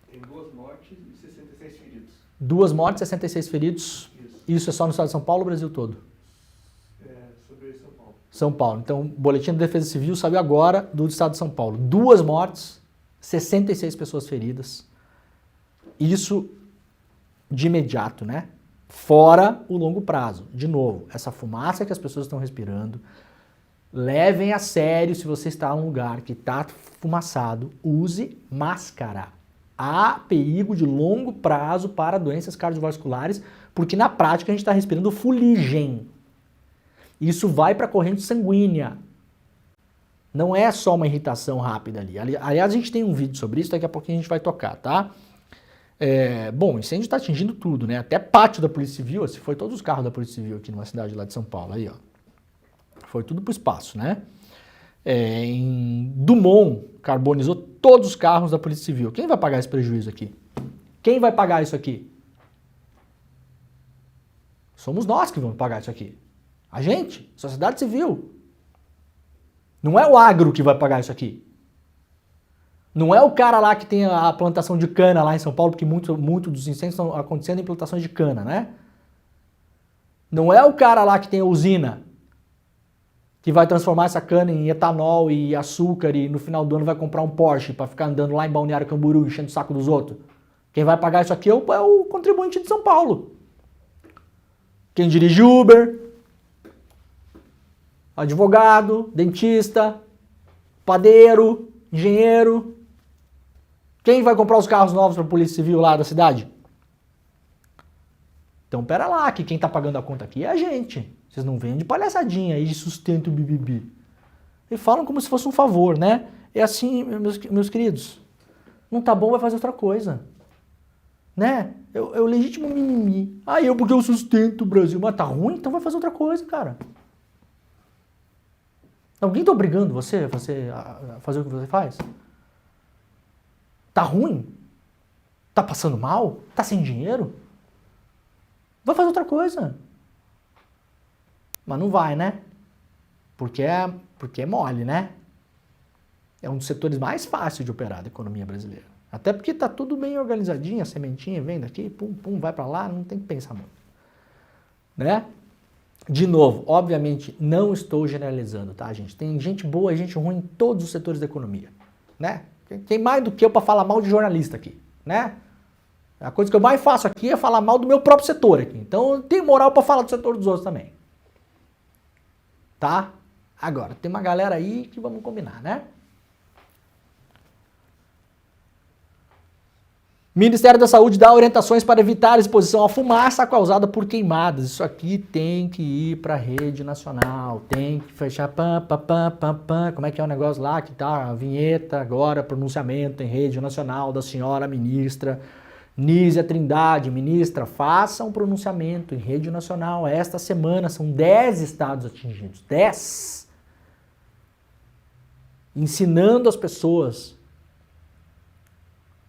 Tem 2 mortes e 66 feridos. 2 mortes e 66 feridos. Isso é só no estado de São Paulo ou Brasil todo? Sobre São Paulo. São Paulo. Então, o boletim da Defesa Civil saiu agora do estado de São Paulo. 2 mortes, 66 pessoas feridas. Isso de imediato, né? Fora o longo prazo. De novo, essa fumaça que as pessoas estão respirando, levem a sério se você está em um lugar que está fumaçado, use máscara. Há perigo de longo prazo para doenças cardiovasculares, porque na prática a gente está respirando fuligem. Isso vai para a corrente sanguínea. Não é só uma irritação rápida ali. Aliás, a gente tem um vídeo sobre isso, daqui a pouquinho a gente vai tocar, tá? Bom, o incêndio está atingindo tudo, né? Até pátio da Polícia Civil, se foi todos os carros da Polícia Civil aqui numa cidade lá de São Paulo, aí ó. Foi tudo pro espaço, né? Em Dumont, carbonizou todos os carros da Polícia Civil. Quem vai pagar esse prejuízo aqui? Quem vai pagar isso aqui? Somos nós que vamos pagar isso aqui. A gente, sociedade civil. Não é o agro que vai pagar isso aqui. Não é o cara lá que tem a plantação de cana lá em São Paulo, porque muito dos incêndios estão acontecendo em plantações de cana, né? Não é o cara lá que tem a usina, que vai transformar essa cana em etanol e açúcar e no final do ano vai comprar um Porsche para ficar andando lá em Balneário Camboriú enchendo o saco dos outros. Quem vai pagar isso aqui é o contribuinte de São Paulo. Quem dirige Uber, advogado, dentista, padeiro, engenheiro. Quem vai comprar os carros novos para a Polícia Civil lá da cidade? Então pera lá, que quem está pagando a conta aqui é a gente. Vocês não vêm de palhaçadinha aí de sustento bibibi. E falam como se fosse um favor, né? É assim, meus queridos. Não tá bom, vai fazer outra coisa. Né? É o legítimo mimimi. Porque eu sustento o Brasil. Mas tá ruim, então vai fazer outra coisa, cara. Alguém tá obrigando você a fazer o que você faz? Tá ruim? Tá passando mal? Tá sem dinheiro? Vai fazer outra coisa. Mas não vai, né? Porque é mole, né? É um dos setores mais fáceis de operar da economia brasileira. Até porque tá tudo bem organizadinho, a sementinha vem daqui, pum, pum, vai para lá, não tem que pensar muito. Né? De novo, obviamente, não estou generalizando, tá, gente? Tem gente boa e gente ruim em todos os setores da economia, né? Tem mais do que eu para falar mal de jornalista aqui, né? A coisa que eu mais faço aqui é falar mal do meu próprio setor aqui. Então, eu tenho moral para falar do setor dos outros também. Tá? Agora, tem uma galera aí que vamos combinar, né? Ministério da Saúde dá orientações para evitar a exposição à fumaça causada por queimadas. Isso aqui tem que ir para a rede nacional, tem que fechar como é que é o negócio lá que tá a vinheta agora, pronunciamento em rede nacional da senhora ministra Nízia Trindade. Ministra, faça um pronunciamento em rede nacional esta semana, são 10 estados atingidos, 10. Ensinando as pessoas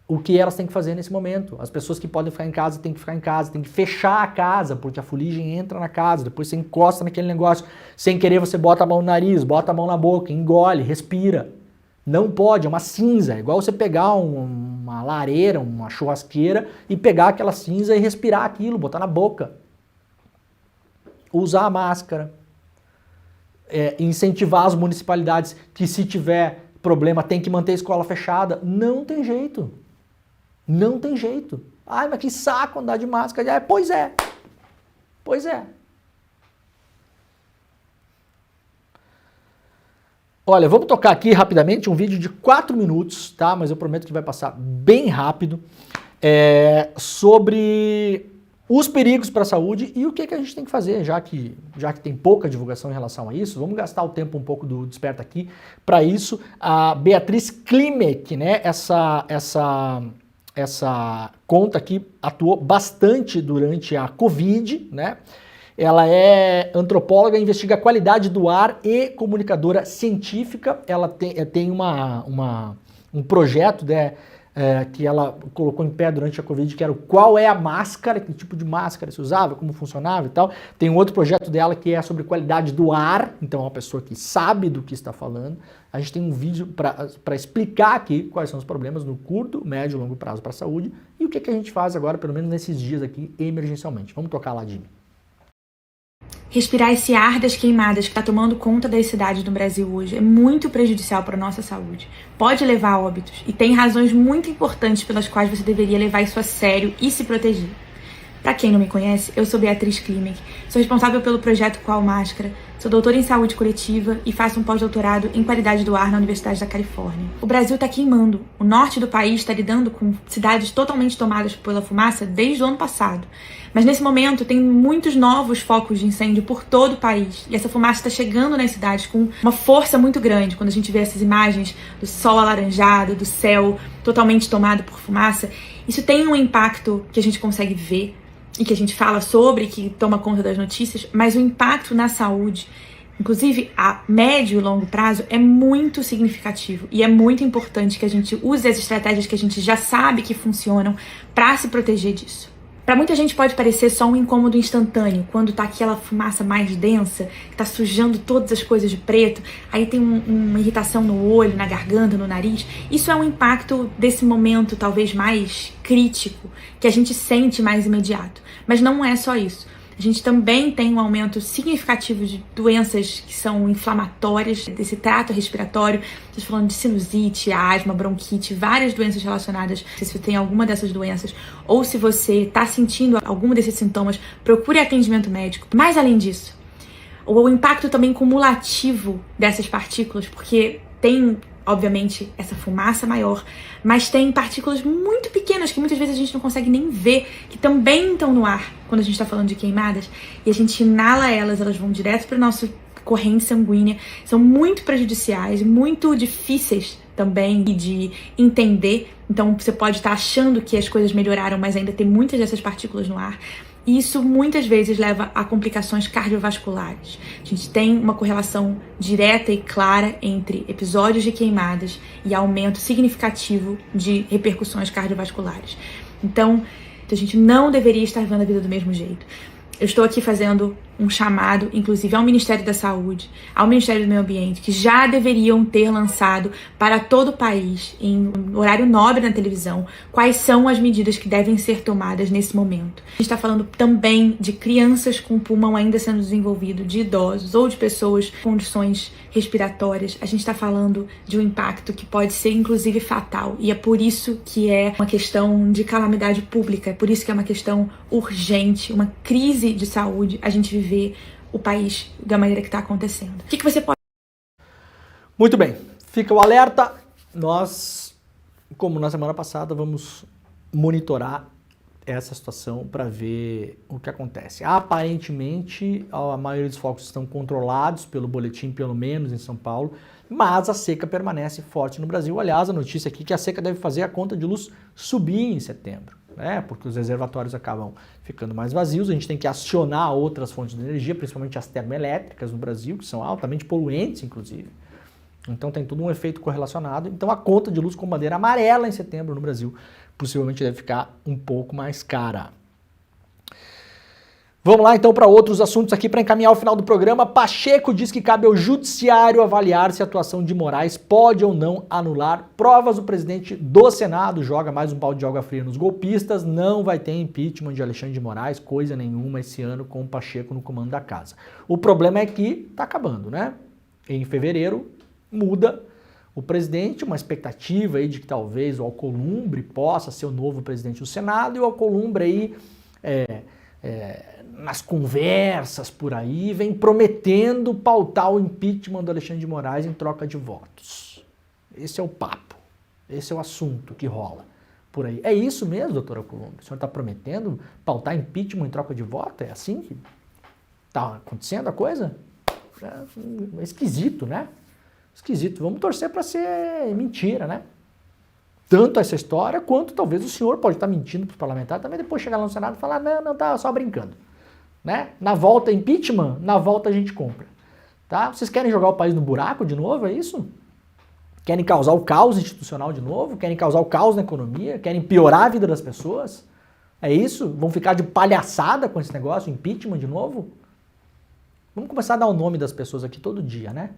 o que elas têm que fazer nesse momento. As pessoas que podem ficar em casa têm que ficar em casa, tem que fechar a casa, porque a fuligem entra na casa, depois você encosta naquele negócio, sem querer você bota a mão no nariz, bota a mão na boca, engole, respira. Não pode, é uma cinza, é igual você pegar uma lareira, uma churrasqueira e pegar aquela cinza e respirar aquilo, botar na boca. Usar a máscara. Incentivar as municipalidades que se tiver problema tem que manter a escola fechada. Não tem jeito. Não tem jeito. Ai, mas que saco andar de máscara. Pois é. Pois é. Olha, vamos tocar aqui rapidamente um vídeo de 4 minutos, tá? Mas eu prometo que vai passar bem rápido, sobre os perigos para a saúde e o que a gente tem que fazer, já que tem pouca divulgação em relação a isso. Vamos gastar o tempo um pouco do Desperta aqui para isso. A Beatriz Klimek, né? Essa conta aqui atuou bastante durante a Covid, né? Ela é antropóloga, investiga a qualidade do ar e comunicadora científica. Ela tem um projeto, né, que ela colocou em pé durante a Covid, que era o qual é a máscara, que tipo de máscara se usava, como funcionava e tal. Tem um outro projeto dela que é sobre qualidade do ar, então é uma pessoa que sabe do que está falando. A gente tem um vídeo para explicar aqui quais são os problemas no curto, médio e longo prazo para a saúde e o que a gente faz agora, pelo menos nesses dias aqui, emergencialmente. Vamos tocar lá, Jimmy. Respirar esse ar das queimadas que está tomando conta das cidades do Brasil hoje é muito prejudicial para a nossa saúde. Pode levar a óbitos e tem razões muito importantes pelas quais você deveria levar isso a sério e se proteger. Para quem não me conhece, eu sou Beatriz Klimek, sou responsável pelo projeto Qual Máscara, sou doutora em saúde coletiva e faço um pós-doutorado em qualidade do ar na Universidade da Califórnia. O Brasil está queimando. O norte do país está lidando com cidades totalmente tomadas pela fumaça desde o ano passado. Mas nesse momento tem muitos novos focos de incêndio por todo o país. E essa fumaça está chegando nas cidades com uma força muito grande. Quando a gente vê essas imagens do sol alaranjado, do céu totalmente tomado por fumaça, isso tem um impacto que a gente consegue ver e que a gente fala sobre, que toma conta das notícias, mas o impacto na saúde, inclusive a médio e longo prazo, é muito significativo e é muito importante que a gente use as estratégias que a gente já sabe que funcionam para se proteger disso. Para muita gente pode parecer só um incômodo instantâneo, quando tá aquela fumaça mais densa, que tá sujando todas as coisas de preto, aí tem uma irritação no olho, na garganta, no nariz. Isso é um impacto desse momento talvez mais crítico, que a gente sente mais imediato. Mas não é só isso. A gente também tem um aumento significativo de doenças que são inflamatórias, desse trato respiratório. Estou falando de sinusite, asma, bronquite, várias doenças relacionadas. Se você tem alguma dessas doenças ou se você está sentindo algum desses sintomas, procure atendimento médico. Mas além disso, o impacto também cumulativo dessas partículas, porque tem, obviamente, essa fumaça maior, mas tem partículas muito pequenas que muitas vezes a gente não consegue nem ver, que também estão no ar quando a gente está falando de queimadas, e a gente inala elas vão direto para a nossa corrente sanguínea, são muito prejudiciais, muito difíceis também de entender. Então você pode estar achando que as coisas melhoraram, mas ainda tem muitas dessas partículas no ar. E isso muitas vezes leva a complicações cardiovasculares. A gente tem uma correlação direta e clara entre episódios de queimadas e aumento significativo de repercussões cardiovasculares. Então, a gente não deveria estar vendo a vida do mesmo jeito. Eu estou aqui fazendo um chamado, inclusive ao Ministério da Saúde, ao Ministério do Meio Ambiente, que já deveriam ter lançado para todo o país, em horário nobre na televisão, quais são as medidas que devem ser tomadas nesse momento. A gente está falando também de crianças com pulmão ainda sendo desenvolvido, de idosos ou de pessoas com condições respiratórias. A gente está falando de um impacto que pode ser, inclusive, fatal. E é por isso que é uma questão de calamidade pública, é por isso que é uma questão urgente, uma crise de saúde, a gente viver o país da maneira que está acontecendo. O que você pode... Muito bem, fica o alerta. Nós, como na semana passada, vamos monitorar essa situação para ver o que acontece. Aparentemente, a maioria dos focos estão controlados pelo boletim, pelo menos em São Paulo, mas a seca permanece forte no Brasil. Aliás, a notícia aqui é que a seca deve fazer a conta de luz subir em setembro, né? Porque os reservatórios acabam ficando mais vazios, a gente tem que acionar outras fontes de energia, principalmente as termoelétricas no Brasil, que são altamente poluentes, inclusive. Então tem tudo um efeito correlacionado. Então a conta de luz com bandeira amarela em setembro no Brasil possivelmente deve ficar um pouco mais cara. Vamos lá então para outros assuntos aqui para encaminhar o final do programa. Pacheco diz que cabe ao judiciário avaliar se a atuação de Moraes pode ou não anular provas. O presidente do Senado joga mais um balde de água fria nos golpistas. Não vai ter impeachment de Alexandre de Moraes, coisa nenhuma esse ano com o Pacheco no comando da casa. O problema é que está acabando, né? Em fevereiro muda o presidente, uma expectativa aí de que talvez o Alcolumbre possa ser o novo presidente do Senado, e o Alcolumbre aí, nas conversas por aí, vem prometendo pautar o impeachment do Alexandre de Moraes em troca de votos. Esse é o papo, esse é o assunto que rola por aí. É isso mesmo, doutor Alcolumbre? O senhor está prometendo pautar impeachment em troca de voto? É assim que está acontecendo a coisa? É esquisito, né? Esquisito. Vamos torcer para ser mentira, né? Tanto essa história, quanto talvez o senhor pode estar mentindo para os parlamentares, também depois chegar lá no Senado e falar, não, tá só brincando. Né? Na volta impeachment, na volta a gente compra. Tá? Vocês querem jogar o país no buraco de novo, é isso? Querem causar o caos institucional de novo? Querem causar o caos na economia? Querem piorar a vida das pessoas? É isso? Vão ficar de palhaçada com esse negócio, impeachment de novo? Vamos começar a dar o nome das pessoas aqui todo dia, né?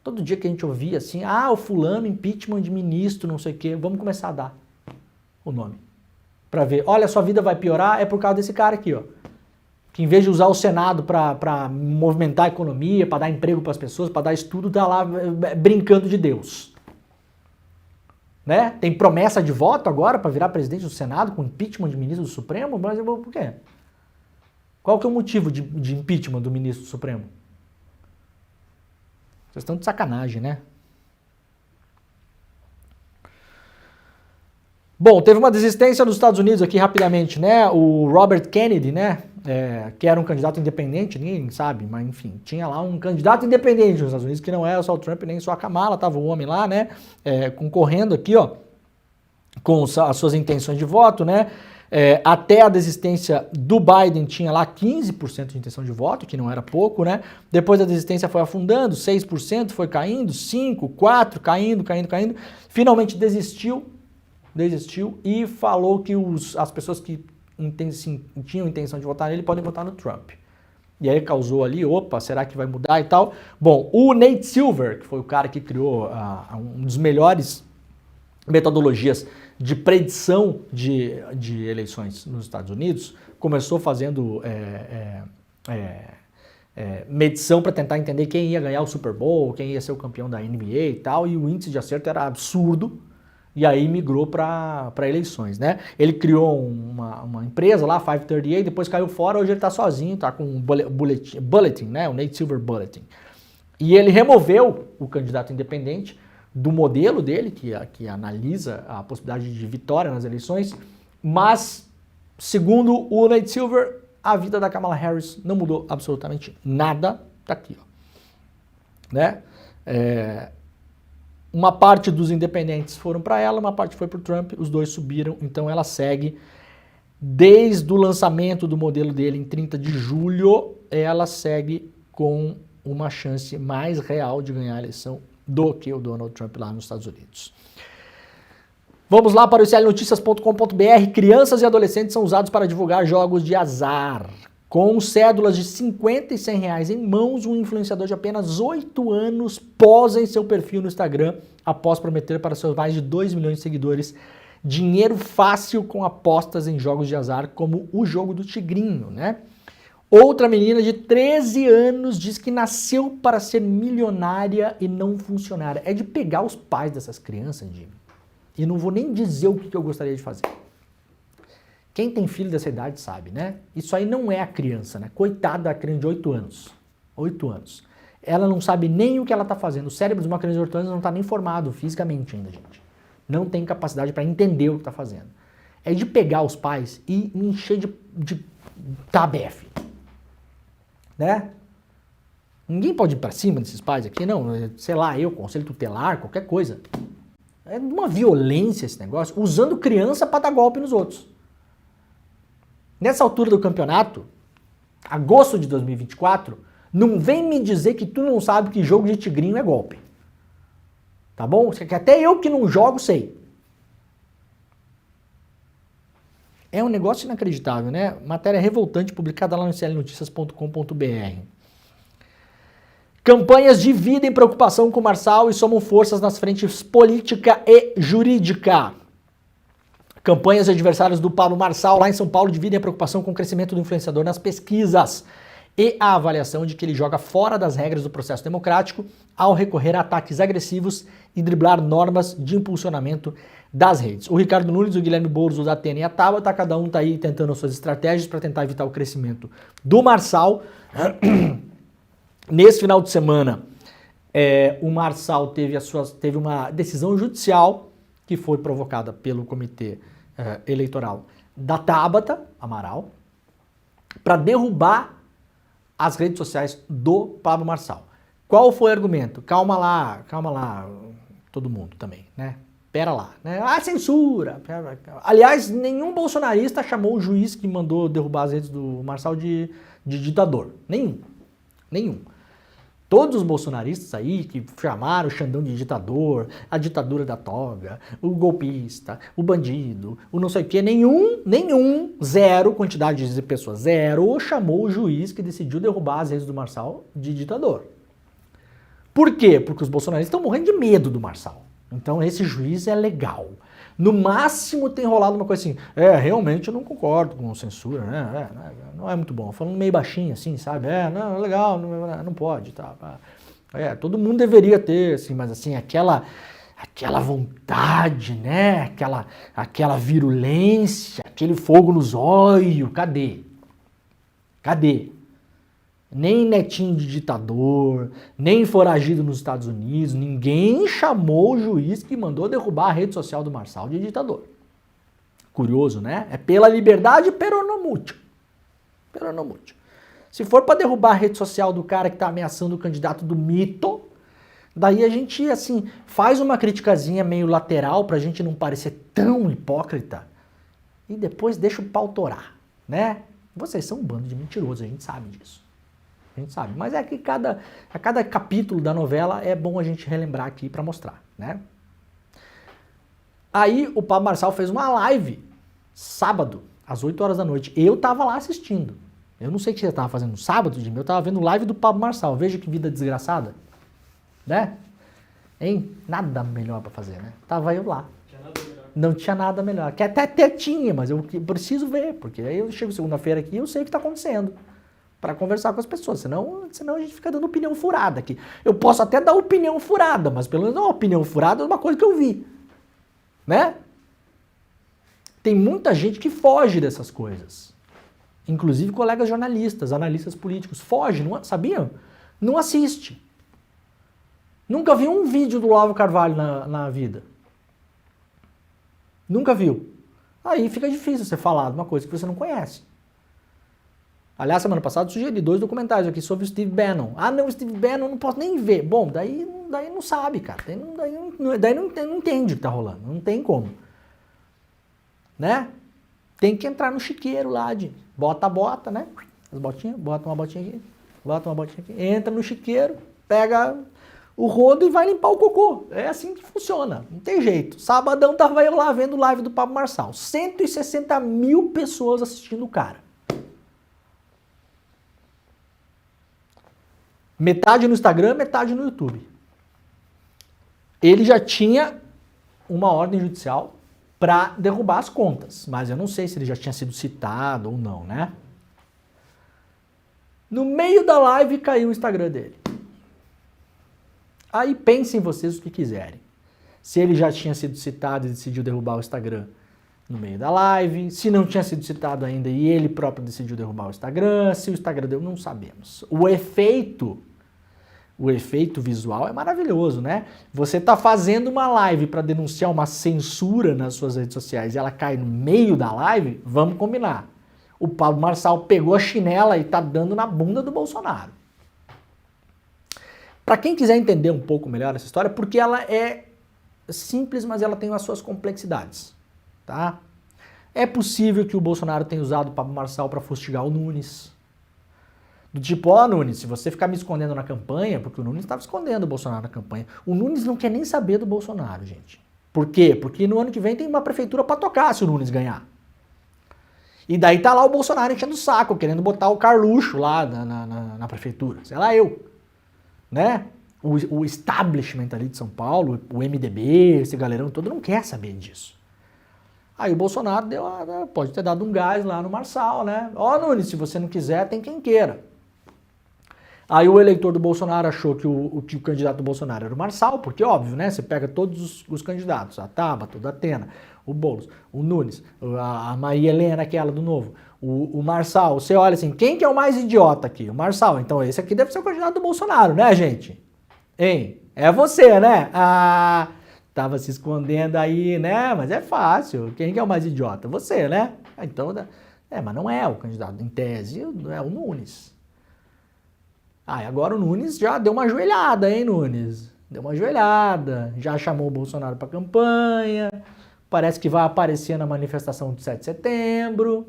Todo dia que a gente ouvia assim, o fulano, impeachment de ministro, não sei o quê, vamos começar a dar o nome. Pra ver, olha, sua vida vai piorar, é por causa desse cara aqui, ó. Que em vez de usar o Senado pra movimentar a economia, pra dar emprego pras pessoas, pra dar estudo, tá lá brincando de Deus. Né? Tem promessa de voto agora pra virar presidente do Senado com impeachment de ministro do Supremo, mas por quê? Qual que é o motivo de impeachment do ministro do Supremo? Vocês estão de sacanagem, né? Bom, teve uma desistência nos Estados Unidos aqui rapidamente, né? O Robert Kennedy, né? Que era um candidato independente, ninguém sabe, mas enfim, tinha lá um candidato independente nos Estados Unidos que não era só o Trump nem só a Kamala, tava o homem lá, né? Concorrendo aqui, ó, com as suas intenções de voto, né? Até a desistência do Biden tinha lá 15% de intenção de voto, que não era pouco, né? Depois a desistência foi afundando, 6% foi caindo, 5%, 4%, caindo. Finalmente desistiu e falou que as pessoas que tinham intenção de votar nele podem votar no Trump. E aí causou ali, opa, será que vai mudar e tal? Bom, o Nate Silver, que foi o cara que criou um dos melhores metodologias de predição de eleições nos Estados Unidos, começou fazendo medição para tentar entender quem ia ganhar o Super Bowl, quem ia ser o campeão da NBA e tal, e o índice de acerto era absurdo, e aí migrou para eleições, né? Ele criou uma empresa lá, 538, depois caiu fora, hoje ele está sozinho, tá com um bulletin, né? O Nate Silver Bulletin. E ele removeu o candidato independente do modelo dele, que analisa a possibilidade de vitória nas eleições, mas, segundo o Nate Silver, a vida da Kamala Harris não mudou absolutamente nada. Tá aqui, ó. Né? Uma parte dos independentes foram para ela, uma parte foi para o Trump, os dois subiram, então ela segue, desde o lançamento do modelo dele em 30 de julho, ela segue com uma chance mais real de ganhar a eleição do que o Donald Trump lá nos Estados Unidos. Vamos lá para o iclnoticias.com.br. Crianças e adolescentes são usados para divulgar jogos de azar. Com cédulas de 50 e 100 reais em mãos, um influenciador de apenas 8 anos posa em seu perfil no Instagram após prometer para seus mais de 2 milhões de seguidores dinheiro fácil com apostas em jogos de azar, como o jogo do Tigrinho, né? Outra menina de 13 anos diz que nasceu para ser milionária e não funcionária. É de pegar os pais dessas crianças, Jimmy. E não vou nem dizer o que eu gostaria de fazer. Quem tem filho dessa idade sabe, né? Isso aí não é a criança, né? Coitada da criança de 8 anos. 8 anos. Ela não sabe nem o que ela está fazendo. O cérebro de uma criança de 8 anos não está nem formado fisicamente ainda, gente. Não tem capacidade para entender o que está fazendo. É de pegar os pais e encher de tabefe. Né? Ninguém pode ir para cima desses pais aqui, não. Sei lá, conselho tutelar, qualquer coisa. É uma violência esse negócio, usando criança para dar golpe nos outros. Nessa altura do campeonato, agosto de 2024, não vem me dizer que tu não sabe que jogo de tigrinho é golpe. Tá bom? Que até eu que não jogo sei. É um negócio inacreditável, né? Matéria revoltante publicada lá no iclnoticias.com.br. Campanhas dividem preocupação com o Marçal e somam forças nas frentes política e jurídica. Campanhas de adversários do Pablo Marçal lá em São Paulo dividem a preocupação com o crescimento do influenciador nas pesquisas. e a avaliação de que ele joga fora das regras do processo democrático ao recorrer a ataques agressivos e driblar normas de impulsionamento das redes. O Ricardo Nunes, o Guilherme Boulos, o Datena e a Tabata, cada um está aí tentando suas estratégias para tentar evitar o crescimento do Marçal. Nesse final de semana, o Marçal teve uma decisão judicial que foi provocada pelo Comitê Eleitoral da Tabata Amaral para derrubar as redes sociais do Pablo Marçal. Qual foi o argumento? Calma lá, todo mundo também, né? Pera lá, né? Ah, censura! Aliás, nenhum bolsonarista chamou o juiz que mandou derrubar as redes do Marçal de ditador. Nenhum. Todos os bolsonaristas aí que chamaram o Xandão de ditador, a ditadura da toga, o golpista, o bandido, o não sei o quê, zero, quantidade de pessoas, zero, chamou o juiz que decidiu derrubar as redes do Marçal de ditador. Por quê? Porque os bolsonaristas estão morrendo de medo do Marçal. Então esse juiz é legal. No máximo tem rolado uma coisa assim, realmente eu não concordo com censura, né? Não é muito bom. Falando meio baixinho assim, sabe? Não, legal, não pode, tá? Todo mundo deveria ter, assim, mas assim, aquela vontade, né? Aquela virulência, aquele fogo nos olhos, cadê? Nem netinho de ditador, nem foragido nos Estados Unidos, ninguém chamou o juiz que mandou derrubar a rede social do Marçal de ditador. Curioso, né? É pela liberdade peronomútil. Se for para derrubar a rede social do cara que tá ameaçando o candidato do mito, daí a gente, assim, faz uma criticazinha meio lateral pra gente não parecer tão hipócrita e depois deixa o pau torar, né? Vocês são um bando de mentirosos, a gente sabe disso. A gente sabe, mas é que a cada capítulo da novela é bom a gente relembrar aqui para mostrar, né? Aí o Pablo Marçal fez uma live sábado, às 8 horas da noite. Eu tava lá assistindo. Eu não sei o que você tava fazendo no sábado, Jimmy. Eu tava vendo live do Pablo Marçal. Veja que vida desgraçada, né? Hein? Nada melhor para fazer, né? Tava eu lá. Não tinha nada melhor. Que até tinha, mas eu preciso ver, porque aí eu chego segunda-feira aqui e eu sei o que tá acontecendo. Para conversar com as pessoas, senão a gente fica dando opinião furada aqui. Eu posso até dar opinião furada, mas pelo menos uma opinião furada é uma coisa que eu vi, né? Tem muita gente que foge dessas coisas, inclusive colegas jornalistas, analistas políticos, foge, não, sabiam? Não assiste. Nunca viu um vídeo do Olavo Carvalho na vida. Nunca viu. Aí fica difícil você falar de uma coisa que você não conhece. Aliás, semana passada eu sugeri 2 documentários aqui sobre o Steve Bannon. Ah, não, o Steve Bannon não posso nem ver. Bom, daí não sabe, cara. Daí não entende o que tá rolando. Não tem como. Né? Tem que entrar no chiqueiro lá de bota, né? As botinhas, bota uma botinha aqui. Entra no chiqueiro, pega o rodo e vai limpar o cocô. É assim que funciona. Não tem jeito. Sabadão tava eu lá vendo live do Pablo Marçal. 160 mil pessoas assistindo o cara. Metade no Instagram, metade no YouTube. Ele já tinha uma ordem judicial para derrubar as contas, mas eu não sei se ele já tinha sido citado ou não, né? No meio da live caiu o Instagram dele. Aí pensem vocês o que quiserem. Se ele já tinha sido citado e decidiu derrubar o Instagram no meio da live, se não tinha sido citado ainda e ele próprio decidiu derrubar o Instagram, se o Instagram deu, não sabemos. O efeito visual é maravilhoso, né? Você tá fazendo uma live para denunciar uma censura nas suas redes sociais e ela cai no meio da live, vamos combinar. O Pablo Marçal pegou a chinela e tá dando na bunda do Bolsonaro. Para quem quiser entender um pouco melhor essa história, porque ela é simples, mas ela tem as suas complexidades, tá? É possível que o Bolsonaro tenha usado o Pablo Marçal para fustigar o Nunes. Do tipo, Nunes, se você ficar me escondendo na campanha, porque o Nunes estava escondendo o Bolsonaro na campanha. O Nunes não quer nem saber do Bolsonaro, gente. Por quê? Porque no ano que vem tem uma prefeitura para tocar se o Nunes ganhar. E daí tá lá o Bolsonaro enchendo o saco, querendo botar o Carluxo lá na prefeitura. Sei lá eu. Né? O establishment ali de São Paulo, o MDB, esse galerão todo não quer saber disso. Aí o Bolsonaro pode ter dado um gás lá no Marçal, né? Nunes, se você não quiser, tem quem queira. Aí o eleitor do Bolsonaro achou que o candidato do Bolsonaro era o Marçal, porque óbvio, né? Você pega todos os candidatos, a Tabata, o Datena, o Boulos, o Nunes, a Maria Helena, aquela do Novo, o Marçal. Você olha assim, quem que é o mais idiota aqui? O Marçal. Então esse aqui deve ser o candidato do Bolsonaro, né, gente? Hein? É você, né? Ah, tava se escondendo aí, né? Mas é fácil. Quem que é o mais idiota? Você, né? Então, mas não é o candidato, em tese, é o Nunes. Ah, e agora o Nunes já deu uma ajoelhada, hein, Nunes? Deu uma ajoelhada, já chamou o Bolsonaro para campanha, parece que vai aparecer na manifestação do 7 de setembro.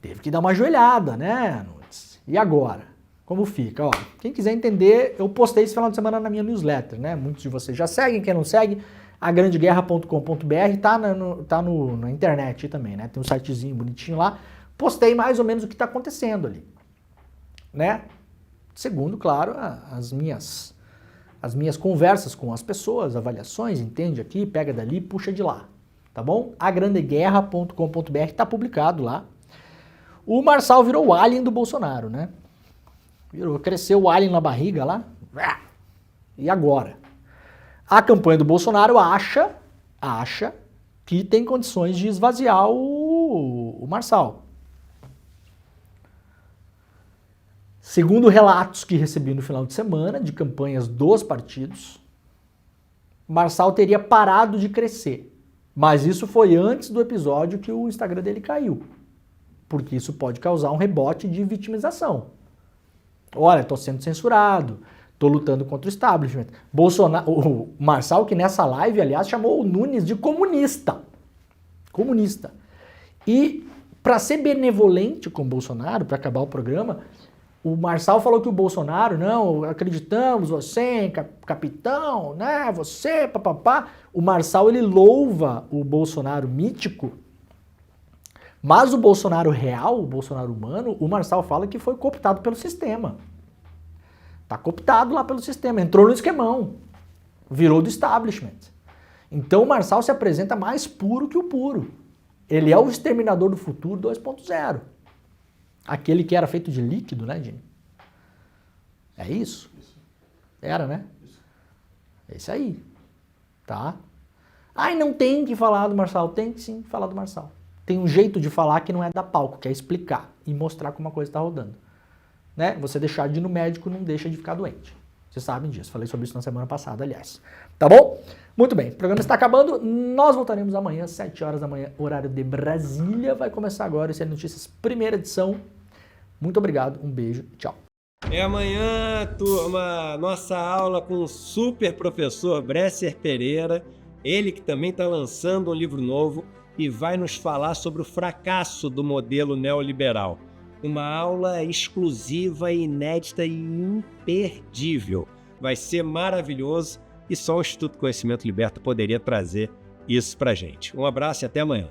Teve que dar uma ajoelhada, né, Nunes? E agora? Como fica? Ó, quem quiser entender, eu postei esse final de semana na minha newsletter, né? Muitos de vocês já seguem, quem não segue, agrandeguerra.com.br, tá na internet também, né? Tem um sitezinho bonitinho lá. Postei mais ou menos o que está acontecendo ali, né? Segundo, claro, as minhas conversas com as pessoas, avaliações, entende aqui, pega dali, puxa de lá, tá bom? agrandeguerra.com.br, tá publicado lá. O Marçal virou o alien do Bolsonaro, né? Cresceu o alien na barriga lá. E agora? A campanha do Bolsonaro acha que tem condições de esvaziar o Marçal. Segundo relatos que recebi no final de semana de campanhas dos partidos, Marçal teria parado de crescer. Mas isso foi antes do episódio que o Instagram dele caiu. Porque isso pode causar um rebote de vitimização. Olha, tô sendo censurado, tô lutando contra o establishment. O Marçal, que nessa live, aliás, chamou o Nunes de comunista. Comunista. E, para ser benevolente com o Bolsonaro, para acabar o programa, o Marçal falou que o Bolsonaro, não, acreditamos, você, capitão, né, você, papapá. O Marçal, ele louva o Bolsonaro mítico, mas o Bolsonaro real, o Bolsonaro humano, o Marçal fala que foi cooptado pelo sistema. Tá cooptado lá pelo sistema, entrou no esquemão, virou do establishment. Então o Marçal se apresenta mais puro que o puro. Ele é o exterminador do futuro 2.0. Aquele que era feito de líquido, né, Jimmy? É isso? Era, né? É isso aí. Tá? Ai, não tem que falar do Marçal. Tem que sim falar do Marçal. Tem um jeito de falar que não é dar palco, que é explicar e mostrar como a coisa está rodando. Né? Você deixar de ir no médico não deixa de ficar doente. Vocês sabem disso. Falei sobre isso na semana passada, aliás. Tá bom? Muito bem. O programa está acabando. Nós voltaremos amanhã, às 7 horas da manhã, horário de Brasília. Vai começar agora o CL Notícias, primeira edição. Muito obrigado. Um beijo. Tchau. É amanhã, turma, nossa aula com o super professor Bresser Pereira. Ele que também está lançando um livro novo e vai nos falar sobre o fracasso do modelo neoliberal. Uma aula exclusiva, inédita e imperdível. Vai ser maravilhoso e só o Instituto Conhecimento Liberta poderia trazer isso pra gente. Um abraço e até amanhã.